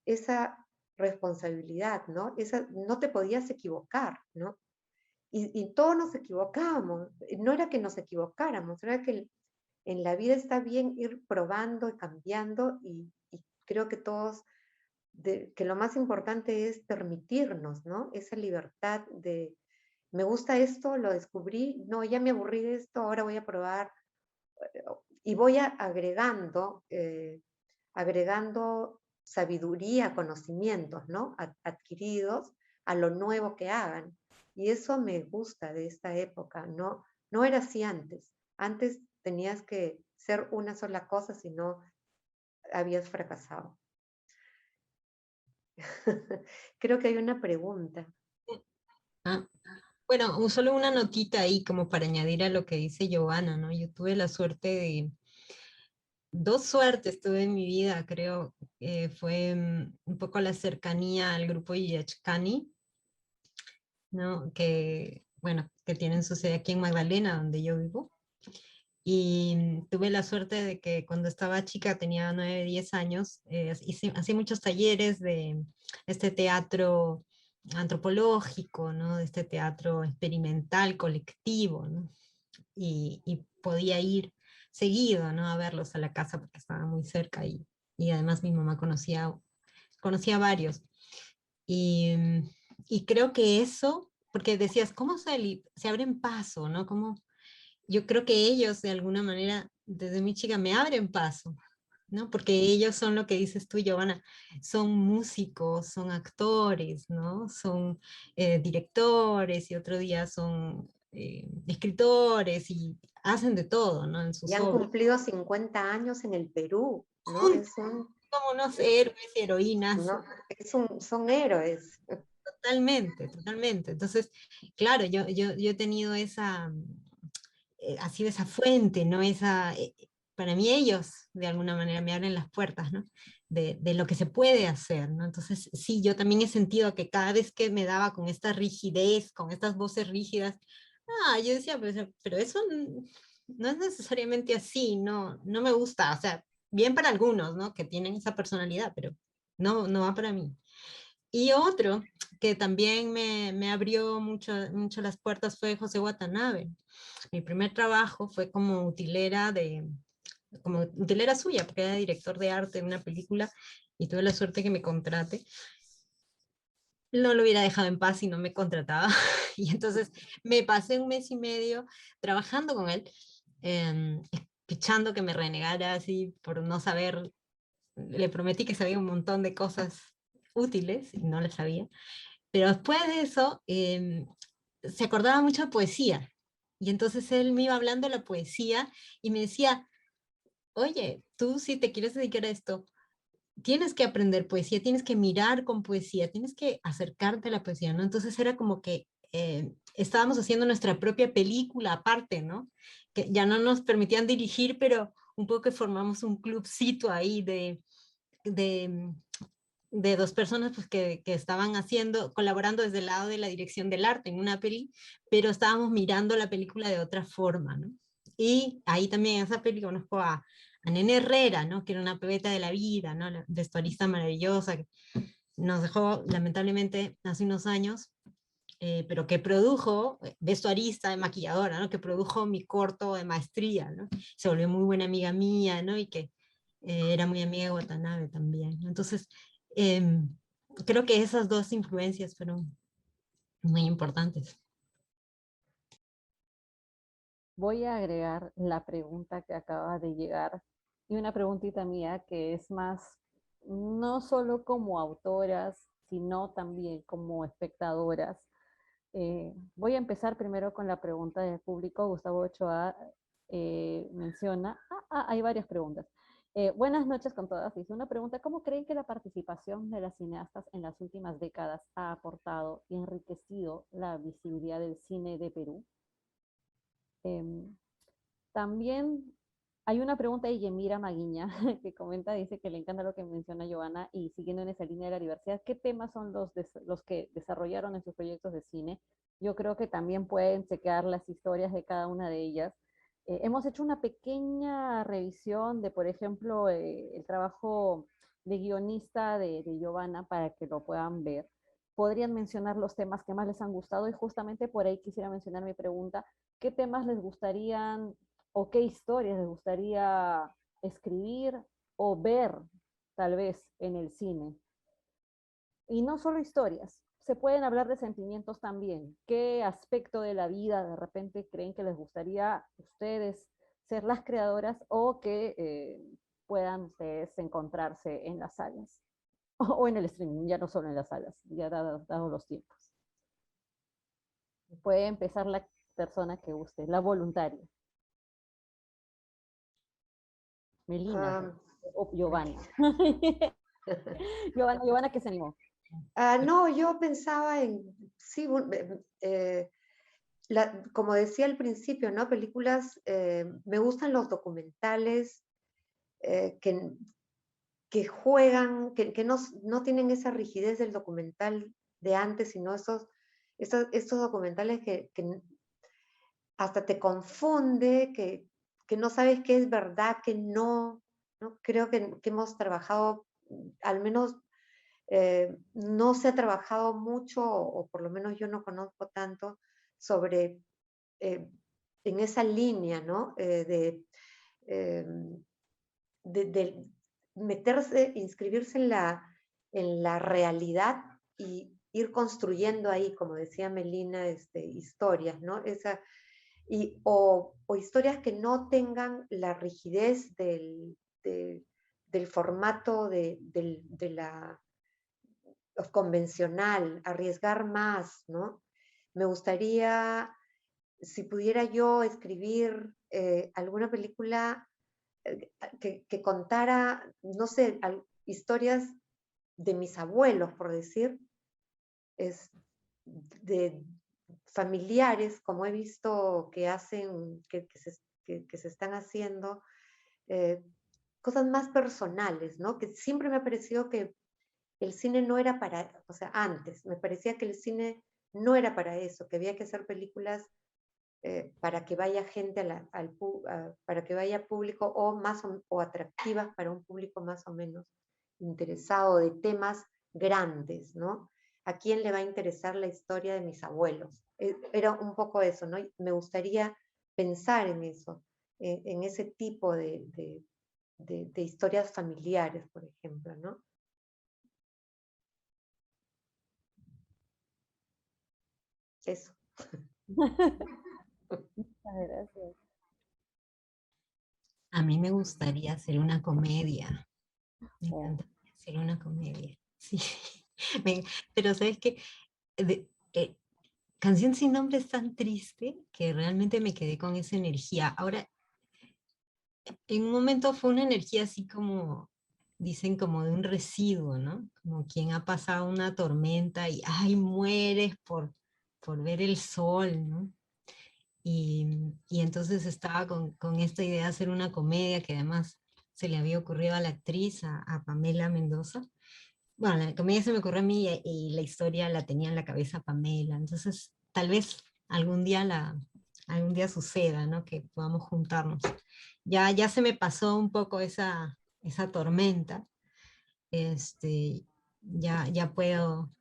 S4: esa responsabilidad, ¿no? No te podías equivocar, ¿no? Y todos nos equivocábamos. No era que nos equivocáramos, era que en la vida está bien ir probando y cambiando y creo que todos, que lo más importante es permitirnos, ¿no? Esa libertad de, me gusta esto, lo descubrí, no, ya me aburrí de esto, ahora voy a probar y voy agregando sabiduría, conocimientos, ¿no? Adquiridos a lo nuevo que hagan. Y eso me gusta de esta época, no era así antes. Antes tenías que ser una sola cosa, si no habías fracasado. Creo que hay una pregunta.
S3: Ah, bueno, solo una notita ahí como para añadir a lo que dice Giovanna, ¿no? Yo tuve la suerte dos suertes tuve en mi vida, creo. Fue un poco la cercanía al grupo Yachkani, ¿no? Que, bueno, que tienen su sede aquí en Magdalena, donde yo vivo. Y tuve la suerte de que cuando estaba chica, tenía 9, 10 años, hacía muchos talleres de este teatro antropológico, ¿no? De este teatro experimental, colectivo, ¿no? Y podía ir seguido, ¿no? A verlos a la casa porque estaba muy cerca y además mi mamá conocía a varios. Y, y creo que eso, porque decías, ¿cómo se abren paso, ¿no? ¿Cómo? Yo creo que ellos de alguna manera, desde muy chica, me abren paso, ¿no? Porque ellos son lo que dices tú, Giovanna, son músicos, son actores, ¿no? Son directores y otro día son escritores y hacen de todo, ¿no? En
S4: Y
S3: sus
S4: han
S3: obras.
S4: cumplido 50 años en el Perú, ¿no?
S3: Son como unos héroes y heroínas.
S4: ¿no? Son héroes.
S3: Totalmente, totalmente. Entonces, claro, yo he tenido ha sido esa fuente, ¿no? Para mí ellos, de alguna manera, me abren las puertas, ¿no? De lo que se puede hacer, ¿no? Entonces, sí, yo también he sentido que cada vez que me daba con esta rigidez, con estas voces rígidas, yo decía, pero eso no es necesariamente así, no me gusta, o sea, bien para algunos, ¿no? Que tienen esa personalidad, pero no va para mí. Y otro que también me abrió mucho las puertas fue José Watanabe. Mi primer trabajo fue como utilera suya, porque era director de arte de una película y tuve la suerte que me contrate. No lo hubiera dejado en paz si no me contrataba. Y entonces me pasé un mes y medio trabajando con él, escuchando que me renegara así por no saber. Le prometí que sabía un montón de cosas útiles y no las sabía. Pero después de eso, se acordaba mucho de poesía. Y entonces él me iba hablando de la poesía y me decía, oye, tú si te quieres dedicar a esto, tienes que aprender poesía, tienes que mirar con poesía, tienes que acercarte a la poesía, ¿no? Entonces era como que estábamos haciendo nuestra propia película aparte, ¿no? Que ya no nos permitían dirigir, pero un poco que formamos un clubcito ahí de, de dos personas pues, que estaban colaborando desde el lado de la dirección del arte en una peli, pero estábamos mirando la película de otra forma, ¿no? Y ahí también en esa peli conozco a Nene Herrera, ¿no? Que era una pebeta de la vida, ¿no? La vestuarista maravillosa, que nos dejó lamentablemente hace unos años, pero que produjo, vestuarista, maquilladora, ¿no? Que produjo mi corto de maestría, ¿no? Se volvió muy buena amiga mía, ¿no? Y que era muy amiga de Watanabe también, ¿no? Entonces, em, creo que esas dos influencias fueron muy importantes.
S2: Voy a agregar la pregunta que acaba de llegar y una preguntita mía que es más, no solo como autoras, sino también como espectadoras. Voy a empezar primero con la pregunta del público. Gustavo Ochoa menciona, hay varias preguntas. Buenas noches con todas. Dice una pregunta, ¿cómo creen que la participación de las cineastas en las últimas décadas ha aportado y enriquecido la visibilidad del cine de Perú? También hay una pregunta de Yemira Maguiña que comenta, dice que le encanta lo que menciona Giovanna y siguiendo en esa línea de la diversidad, ¿qué temas son los que desarrollaron en sus proyectos de cine? Yo creo que también pueden chequear las historias de cada una de ellas. Hemos hecho una pequeña revisión de, por ejemplo, el trabajo de guionista de Giovanna para que lo puedan ver. Podrían mencionar los temas que más les han gustado y justamente por ahí quisiera mencionar mi pregunta, ¿qué temas les gustarían o qué historias les gustaría escribir o ver tal vez en el cine? Y no solo historias, se pueden hablar de sentimientos también. ¿Qué aspecto de la vida de repente creen que les gustaría ustedes ser las creadoras o que puedan ustedes encontrarse en las salas? O en el streaming, ya no solo en las salas, ya dados los tiempos. Puede empezar la persona que guste, la voluntaria. Melina o Giovanna. Giovanna que se animó.
S4: No, yo pensaba en, sí, como decía al principio, ¿no? Películas, me gustan los documentales que juegan, que no tienen esa rigidez del documental de antes, sino estos documentales que hasta te confunde, que no sabes qué es verdad, qué no, ¿no? Creo que hemos trabajado, al menos no se ha trabajado mucho, o por lo menos yo no conozco tanto, sobre, en esa línea, ¿no? Eh, de meterse, inscribirse en la realidad y ir construyendo ahí, como decía Melina, historias, ¿no? O historias que no tengan la rigidez del formato convencional, arriesgar más, ¿no? Me gustaría, si pudiera yo escribir alguna película que contara, no sé, historias de mis abuelos, por decir, de familiares, como he visto que hacen, que se están haciendo, cosas más personales, ¿no? Que siempre me ha parecido que el cine no era para, o sea, antes, me parecía que el cine no era para eso, que había que hacer películas para que vaya gente para que vaya público o atractivas para un público más o menos interesado de temas grandes, ¿no? ¿A quién le va a interesar la historia de mis abuelos? Era un poco eso, ¿no? Me gustaría pensar en eso, en ese tipo de historias familiares, por ejemplo, ¿no? Eso.
S2: Muchas gracias.
S3: A mí me gustaría hacer una comedia. Me
S2: Oh.
S3: encantaría hacer una comedia. Sí. Pero sabes que Canción sin nombre es tan triste que realmente me quedé con esa energía. Ahora, en un momento fue una energía así como, dicen, como de un residuo, ¿no? Como quien ha pasado una tormenta y, ay, mueres por ver el sol, ¿no? Y entonces estaba con esta idea de hacer una comedia que además se le había ocurrido a la actriz, a Pamela Mendoza. Bueno, la comedia se me ocurrió a mí y la historia la tenía en la cabeza Pamela. Entonces, tal vez algún día suceda, ¿no? Que podamos juntarnos. Ya se me pasó un poco esa tormenta. Ya puedo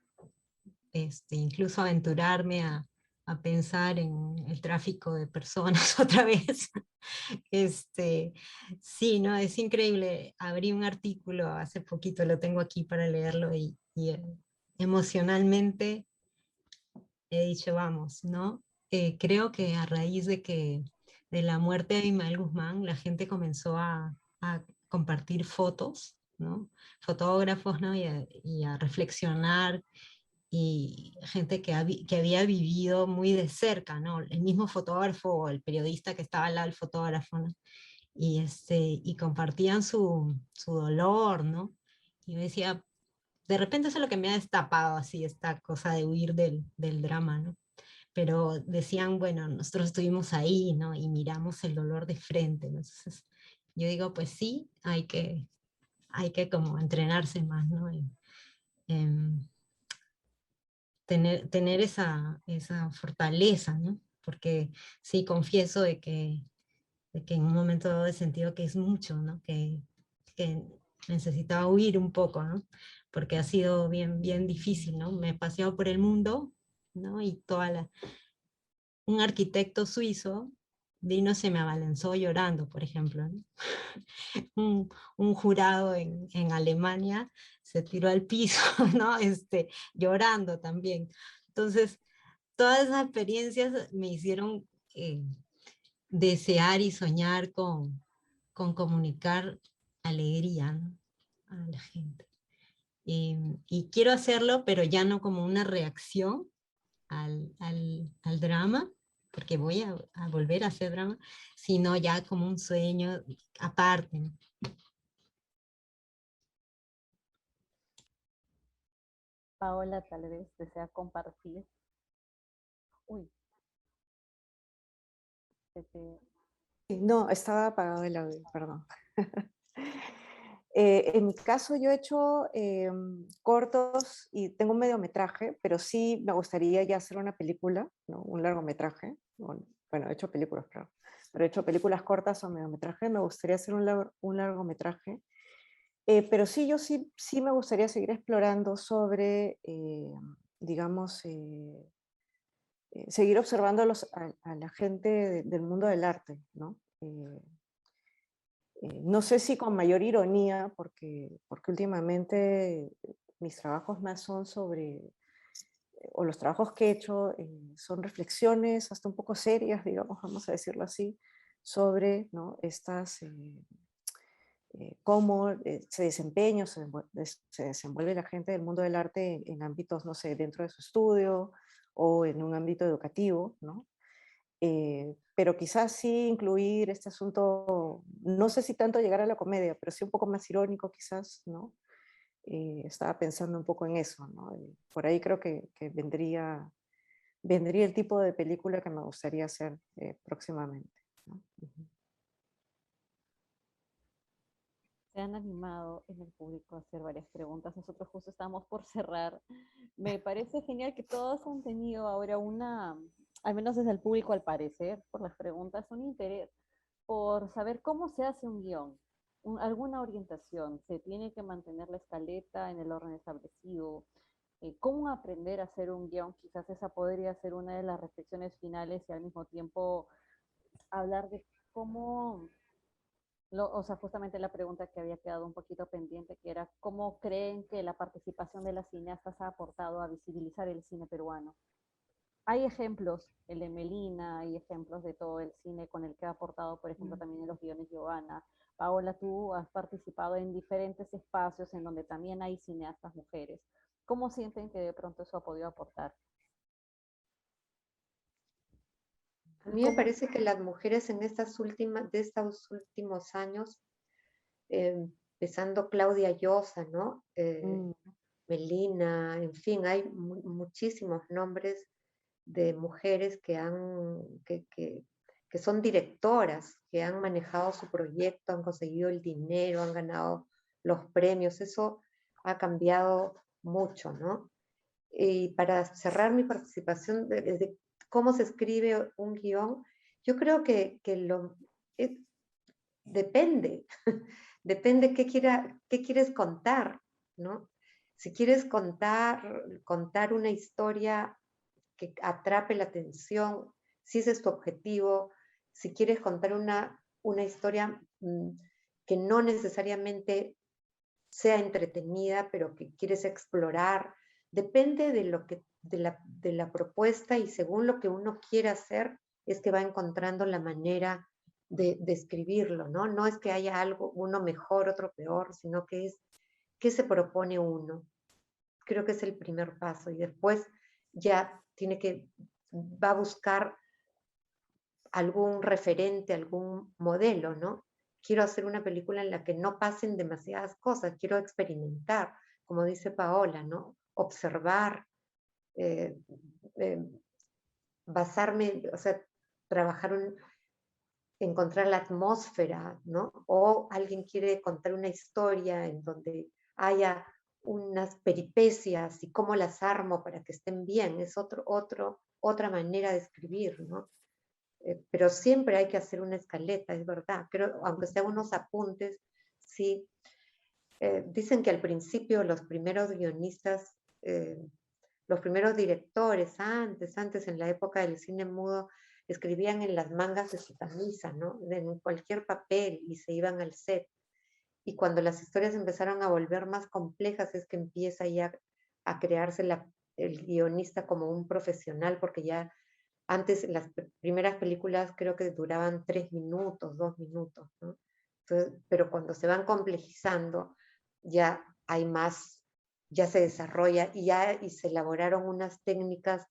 S3: incluso aventurarme a pensar en el tráfico de personas otra vez. Sí, ¿no? Es increíble. Abrí un artículo hace poquito, lo tengo aquí para leerlo y emocionalmente he dicho, vamos, ¿no? Creo que a raíz de la muerte de Imael Guzmán, la gente comenzó a compartir fotos, ¿no? Fotógrafos, ¿no? Y a reflexionar, y gente que había vivido muy de cerca, ¿no? El mismo fotógrafo o el periodista que estaba al lado del fotógrafo, ¿no? Y compartían su dolor, ¿no? Y yo decía, de repente eso es lo que me ha destapado así, esta cosa de huir del drama, ¿no? Pero decían, bueno, nosotros estuvimos ahí, ¿no? Y miramos el dolor de frente, ¿no? Entonces, yo digo, pues sí, hay que como entrenarse más, ¿no? En tener esa fortaleza, ¿no? Porque sí, confieso de que en un momento dado he sentido que es mucho, ¿no? Que necesitaba huir un poco, ¿no? Porque ha sido bien difícil, ¿no? Me he paseado por el mundo, ¿no? Y un arquitecto suizo vino, se me abalanzó llorando, por ejemplo, ¿no? un jurado en Alemania se tiró al piso, ¿no? Llorando también. Entonces, todas esas experiencias me hicieron desear y soñar con comunicar alegría, ¿no? A la gente. Y quiero hacerlo, pero ya no como una reacción al drama, porque voy a volver a hacer drama, sino ya como un sueño aparte, ¿no?
S2: Paola tal vez desea compartir. Uy, se
S5: No, estaba apagado el audio, perdón. En mi caso yo he hecho cortos y tengo un mediometraje, pero sí me gustaría ya hacer una película, ¿no? Un largometraje. Bueno, he hecho películas, claro, pero he hecho películas cortas o mediometraje. Me gustaría hacer un largometraje. Pero sí, yo sí me gustaría seguir explorando sobre, digamos, seguir observando a la gente del mundo del arte, ¿no? No sé si con mayor ironía, porque últimamente mis trabajos más son sobre, o los trabajos que he hecho son reflexiones hasta un poco serias, digamos, vamos a decirlo así, sobre, ¿no? cómo se desempeña, se desenvuelve la gente del mundo del arte en ámbitos, no sé, dentro de su estudio o en un ámbito educativo, ¿no? Pero quizás sí incluir este asunto, no sé si tanto llegar a la comedia, pero sí un poco más irónico quizás, ¿no? Estaba pensando un poco en eso, ¿no? Por ahí creo que vendría el tipo de película que me gustaría hacer próximamente, ¿no? Ujú.
S2: Se han animado en el público a hacer varias preguntas. Nosotros justo estamos por cerrar. Me parece genial que todos han tenido ahora al menos desde el público al parecer, por las preguntas, un interés por saber cómo se hace un guión, alguna orientación. ¿Se tiene que mantener la escaleta en el orden establecido? ¿Cómo aprender a hacer un guión? Quizás esa podría ser una de las reflexiones finales y al mismo tiempo hablar de cómo o sea, justamente la pregunta que había quedado un poquito pendiente, que era cómo creen que la participación de las cineastas ha aportado a visibilizar el cine peruano. Hay ejemplos, el de Melina, hay ejemplos de todo el cine con el que ha aportado, por ejemplo, también en los guiones Giovanna. Paola, tú has participado en diferentes espacios en donde también hay cineastas mujeres. ¿Cómo sienten que de pronto eso ha podido aportar?
S4: A mí me
S2: ¿Cómo?
S4: parece que las mujeres en de estos últimos años, empezando Claudia Llosa, ¿no?
S5: Mm,
S4: Melina, en fin, hay muchísimos nombres de mujeres que son directoras, que han manejado su proyecto, han conseguido el dinero, han ganado los premios. Eso ha cambiado mucho, ¿no? Y para cerrar mi participación de cómo se escribe un guión, yo creo que depende, depende qué quieres contar, ¿no? Si quieres contar una historia que atrape la atención, si ese es tu objetivo, si quieres contar una historia que no necesariamente sea entretenida, pero que quieres explorar, depende de la propuesta, y según lo que uno quiera hacer, es que va encontrando la manera de escribirlo, ¿no? No es que haya uno mejor, otro peor, sino que es qué se propone uno. Creo que es el primer paso, y después ya va a buscar algún referente, algún modelo, ¿no? Quiero hacer una película en la que no pasen demasiadas cosas, quiero experimentar, como dice Paola, ¿no? Observar, eh, eh, basarme, o sea, trabajar, encontrar la atmósfera, ¿no? O alguien quiere contar una historia en donde haya unas peripecias y cómo las armo para que estén bien, es otra manera de escribir, ¿no? Pero siempre hay que hacer una escaleta, es verdad. Creo, aunque sean unos apuntes, sí. Dicen que al principio los primeros guionistas, los primeros directores, antes en la época del cine mudo, escribían en las mangas de su camisa, ¿no? En cualquier papel, y se iban al set. Y cuando las historias empezaron a volver más complejas es que empieza ya a crearse el guionista como un profesional, porque ya antes las primeras películas creo que duraban 3 minutos, 2 minutos, ¿no? Entonces, pero cuando se van complejizando, ya hay más, ya se desarrolla y se elaboraron unas técnicas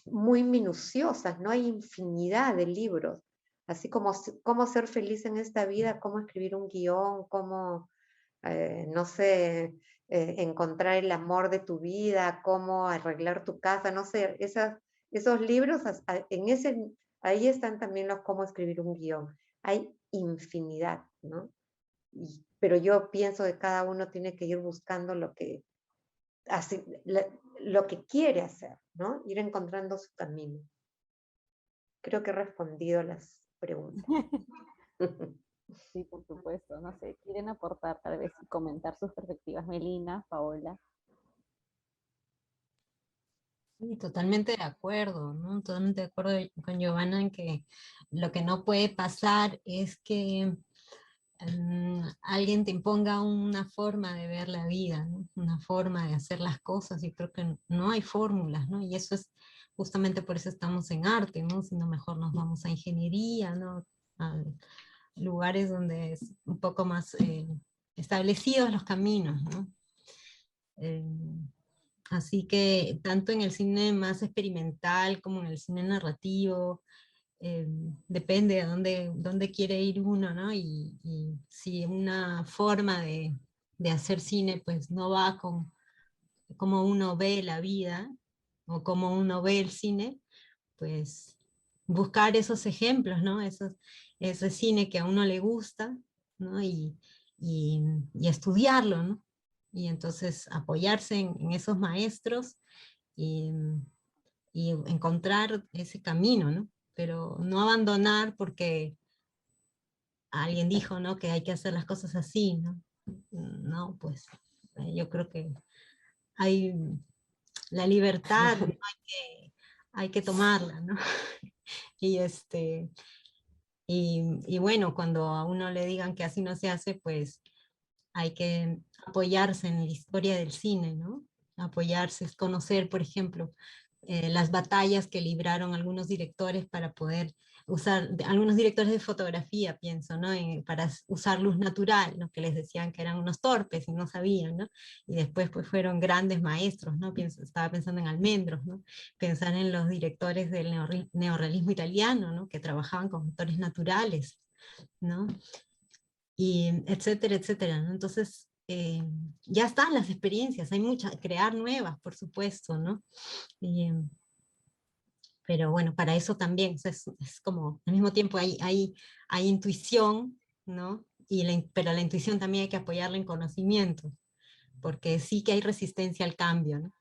S4: muy minuciosas, ¿no? Hay infinidad de libros, así como cómo ser feliz en esta vida, cómo escribir un guión, cómo, no sé, encontrar el amor de tu vida, cómo arreglar tu casa, no sé, esos libros, ahí están también los cómo escribir un guión. Hay infinidad, ¿no? Pero yo pienso que cada uno tiene que ir buscando lo que quiere hacer, ¿no? Ir encontrando su camino. Creo que he respondido a las preguntas.
S2: Sí, por supuesto. No sé, ¿quieren aportar tal vez y comentar sus perspectivas? Melina, Paola.
S3: Sí, totalmente de acuerdo, ¿no? Totalmente de acuerdo con Giovanna en que lo que no puede pasar es que alguien te imponga una forma de ver la vida, ¿no? Una forma de hacer las cosas, y creo que no hay fórmulas, ¿no? Y eso es justamente por eso estamos en arte, ¿no? Si no, mejor nos vamos a ingeniería, ¿no? lugares donde es un poco más establecidos los caminos, ¿no? Eh, Así que tanto en el cine más experimental como en el cine narrativo, depende de dónde quiere ir uno, ¿no? Y si una forma de hacer cine pues no va con cómo uno ve la vida o cómo uno ve el cine, pues buscar esos ejemplos, ¿no? Ese cine que a uno le gusta, ¿no? Y estudiarlo, ¿no? Y entonces apoyarse en esos maestros y, y encontrar ese camino, ¿no? Pero no abandonar porque alguien dijo, ¿no? Que hay que hacer las cosas así, ¿no? No, pues yo creo que hay la libertad, ¿no? Hay que tomarla, ¿no? Y, y bueno, cuando a uno le digan que así no se hace, pues hay que apoyarse en la historia del cine, ¿no? Apoyarse, es conocer, por ejemplo, las batallas que libraron algunos directores para poder usar, algunos directores de fotografía, pienso, ¿no? Para usar luz natural, ¿no? Que les decían que eran unos torpes y no sabían, ¿no? Y después pues fueron grandes maestros, ¿no? Estaba pensando en Almendros, ¿no? Pensar en los directores del neorrealismo italiano, ¿no? Que trabajaban con actores naturales, ¿no? Y etcétera, etcétera, ¿no? Entonces, ya están las experiencias, hay muchas, crear nuevas, por supuesto, ¿no? Y, pero bueno, para eso también, o sea, es como, al mismo tiempo hay intuición, ¿no? Pero la intuición también hay que apoyarla en conocimiento, porque sí que hay resistencia al cambio, ¿no?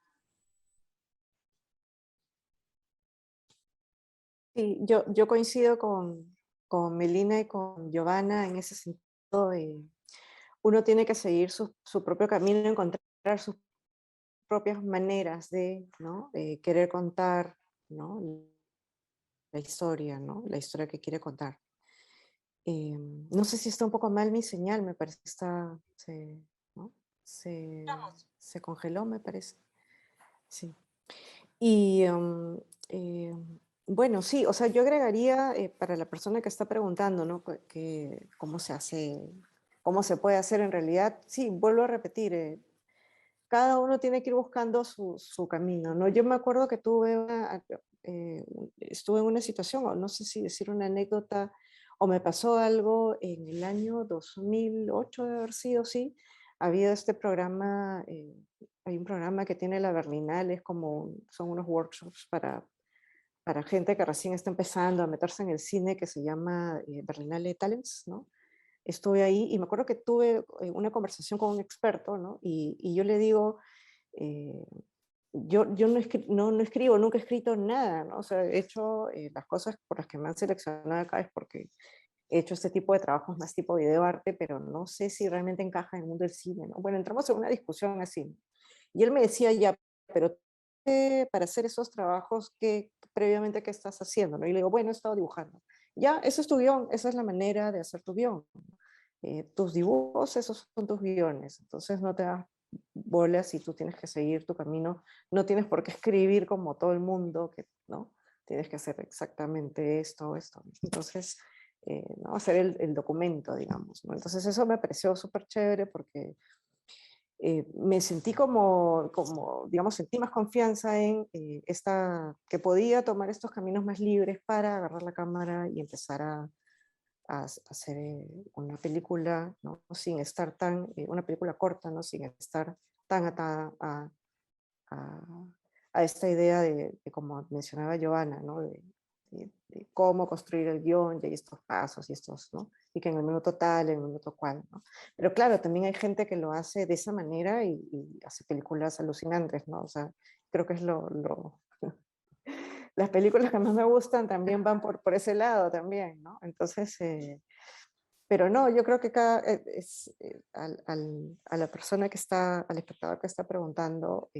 S5: Sí, yo coincido con Melina y con Giovanna en ese sentido. Uno tiene que seguir su propio camino, encontrar sus propias maneras de, ¿no? De querer contar, ¿no? La historia, ¿no? La historia que quiere contar. No sé si está un poco mal mi señal, me parece que está, ¿no? Se congeló, me parece. Sí. Y eh, bueno, sí, o sea, yo agregaría para la persona que está preguntando, ¿no? Que cómo se hace, cómo se puede hacer en realidad. Sí, vuelvo a repetir, cada uno tiene que ir buscando su camino, ¿no? Yo me acuerdo que estuve en una situación, o no sé si decir una anécdota, o me pasó algo en el año 2008, de haber sido, sí. Había este programa, hay un programa que tiene la Berlinale, son unos workshops para gente que recién está empezando a meterse en el cine, que se llama Berlinale Talents, ¿no? Estuve ahí y me acuerdo que tuve una conversación con un experto, ¿no? Y yo le digo, eh, yo no escribo, nunca he escrito nada, ¿no? O sea, he hecho las cosas por las que me han seleccionado acá es porque he hecho este tipo de trabajos más tipo videoarte, pero no sé si realmente encaja en el mundo del cine, ¿no? Bueno, entramos en una discusión así. Y él me decía, ya, pero para hacer esos trabajos, previamente qué estás haciendo? ¿No? Y le digo, bueno, he estado dibujando. Ya, ese es tu guión, esa es la manera de hacer tu guión. Tus dibujos, esos son tus guiones. Entonces no te das bolas y tú tienes que seguir tu camino. No tienes por qué escribir como todo el mundo, ¿no? Tienes que hacer exactamente esto, esto. Entonces, ¿no? Hacer el documento, digamos, ¿no? Entonces eso me pareció súper chévere porque me sentí digamos, sentí más confianza en que podía tomar estos caminos más libres para agarrar la cámara y empezar a hacer una película, ¿no? Sin estar una película corta, ¿no? Sin estar tan atada a, a esta idea de como mencionaba Giovanna, ¿no? De cómo construir el guión, y hay estos pasos y estos, ¿no? Y que en el minuto tal, en el minuto cual, ¿no? Pero claro, también hay gente que lo hace de esa manera y hace películas alucinantes, ¿no? O sea, creo que es las películas que más me gustan también van por ese lado también, ¿no? Entonces, pero no, yo creo que a la persona que está, al espectador que está preguntando,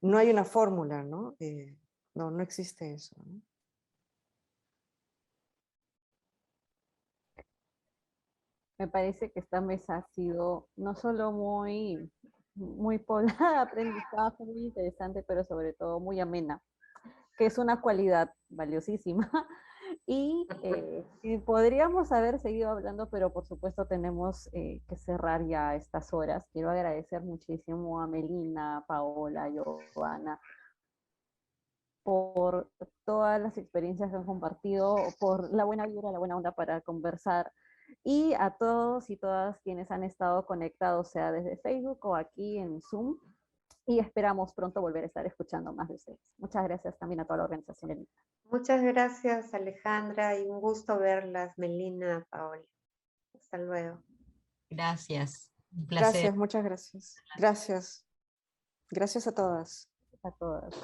S5: no hay una fórmula, ¿no? No existe eso, ¿no?
S2: Me parece que esta mesa ha sido no solo muy poblada de aprendizaje, muy interesante, pero sobre todo muy amena, que es una cualidad valiosísima. Y podríamos haber seguido hablando, pero por supuesto tenemos que cerrar ya estas horas. Quiero agradecer muchísimo a Melina, Paola, Giovanna, por todas las experiencias que han compartido, por la buena vibra, la buena onda para conversar, y a todos y todas quienes han estado conectados, sea desde Facebook o aquí en Zoom, y esperamos pronto volver a estar escuchando más de ustedes. Muchas gracias también a toda la organización.
S4: Muchas gracias, Alejandra, y un gusto verlas, Melina, Paola. Hasta luego.
S3: Gracias, un placer.
S5: Gracias, muchas gracias. Gracias. Gracias a todas.
S2: A todas.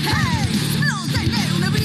S6: Hey, no tener una vida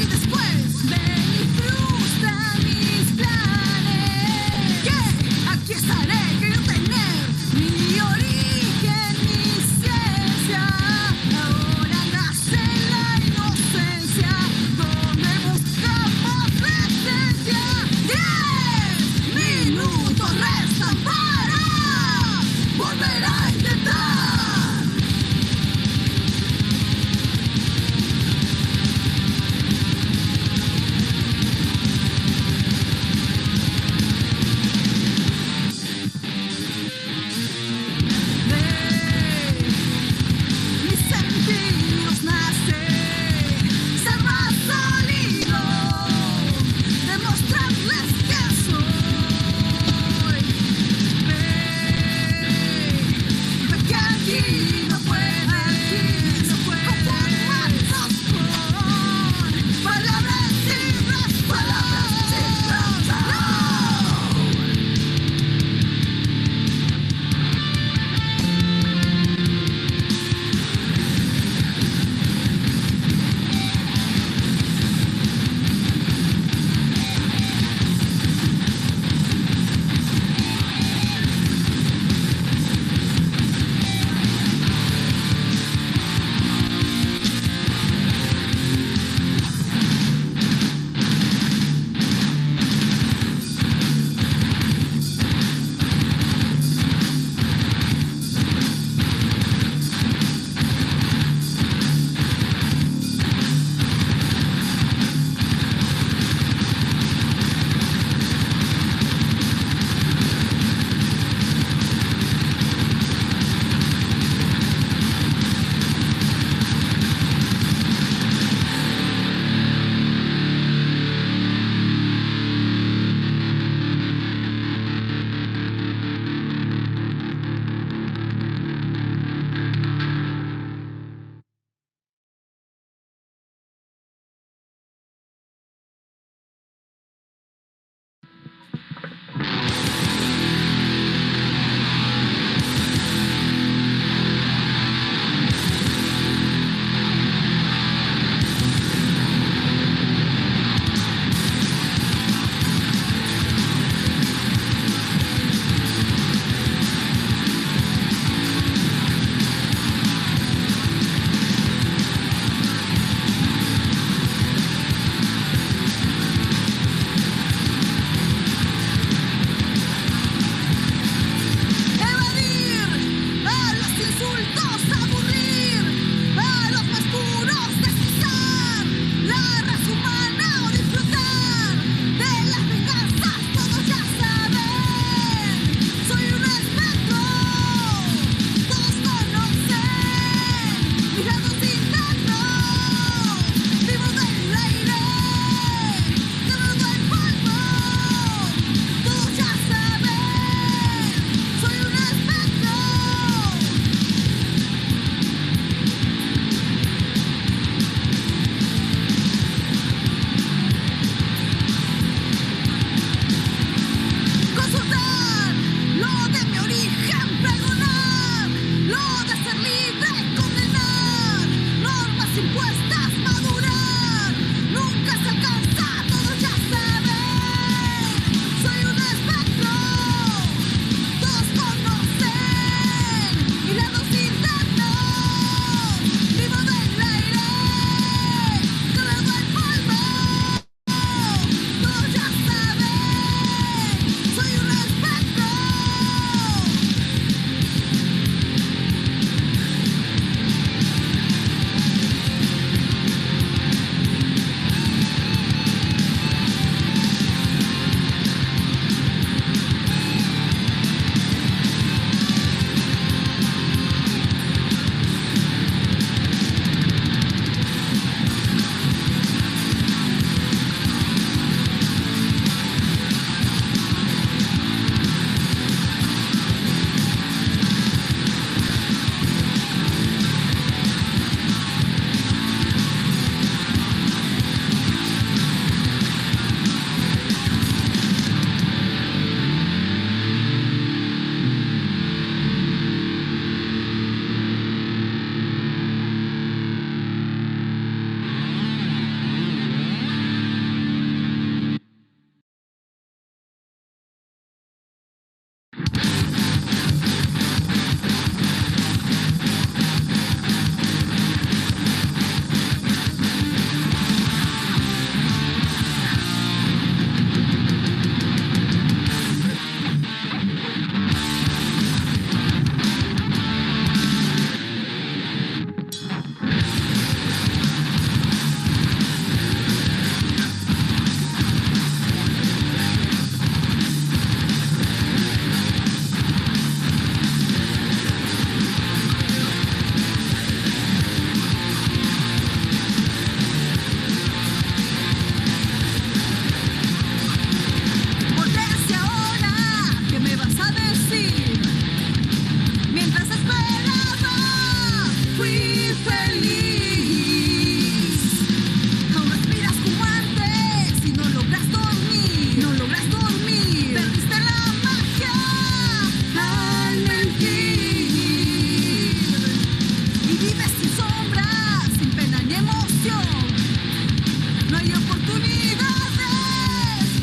S6: No hay oportunidades,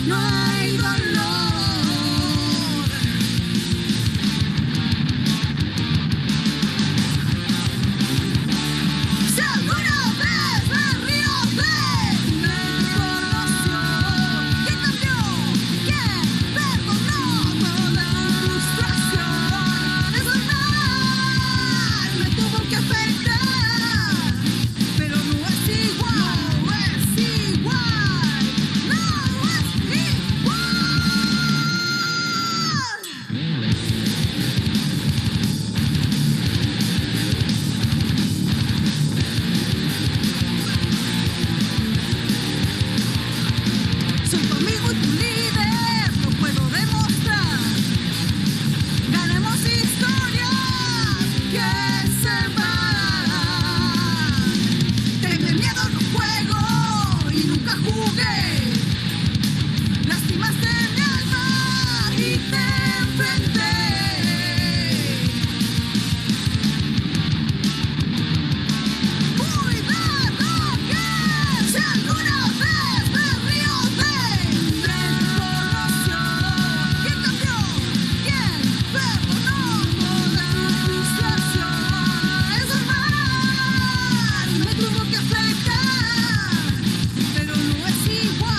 S6: no hay dolor. Si alguna vez me río de la información, ¿quién cambió? ¿Quién perdonó toda frustración? Es normal, me tuvo que afectar, pero no es igual, no es igual, no es soy tu amigo y tu líder, lo puedo demostrar. Ganemos historias que se van. Tengo miedo, no juego y nunca jugué. Lastimaste mi alma y te enfrenté. Cuidado que si alguna vez me río de la información, ¿quién cambió? ¿Quién perdonó toda frustración? Es normal, me tuvo que afectar, pero no es igual.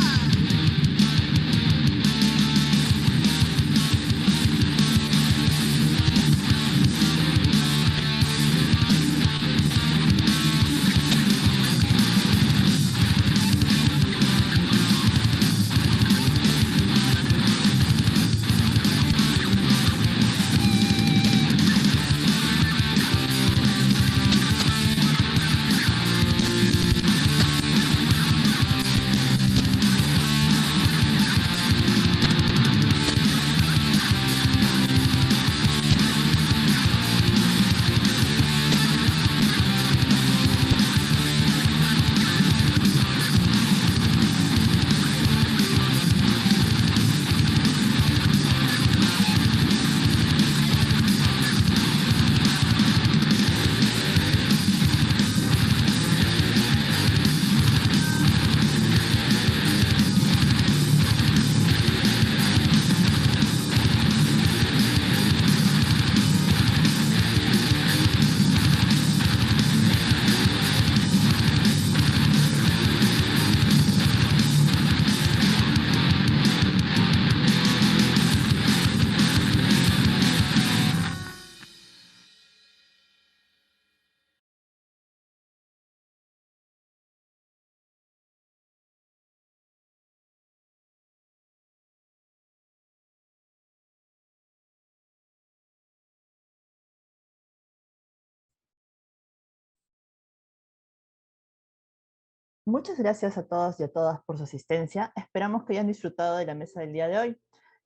S1: Muchas gracias a todos y a todas por su asistencia. Esperamos que hayan disfrutado de la mesa del día de hoy.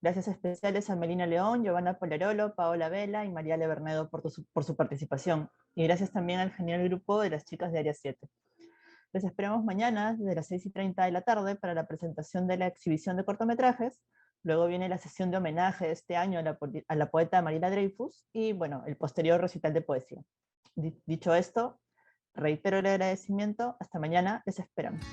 S1: Gracias especiales a Melina León, Giovanna Polarolo, Paola Vela y María Bernedo por su participación. Y gracias también al genial grupo de las chicas de Área 7. Les esperamos mañana desde las 6:30 de la tarde para la presentación de la exhibición de cortometrajes. Luego viene la sesión de homenaje de este año a la poeta Mariela Dreyfus y, bueno, el posterior recital de poesía. Dicho esto, reitero el agradecimiento. Hasta mañana, les esperamos.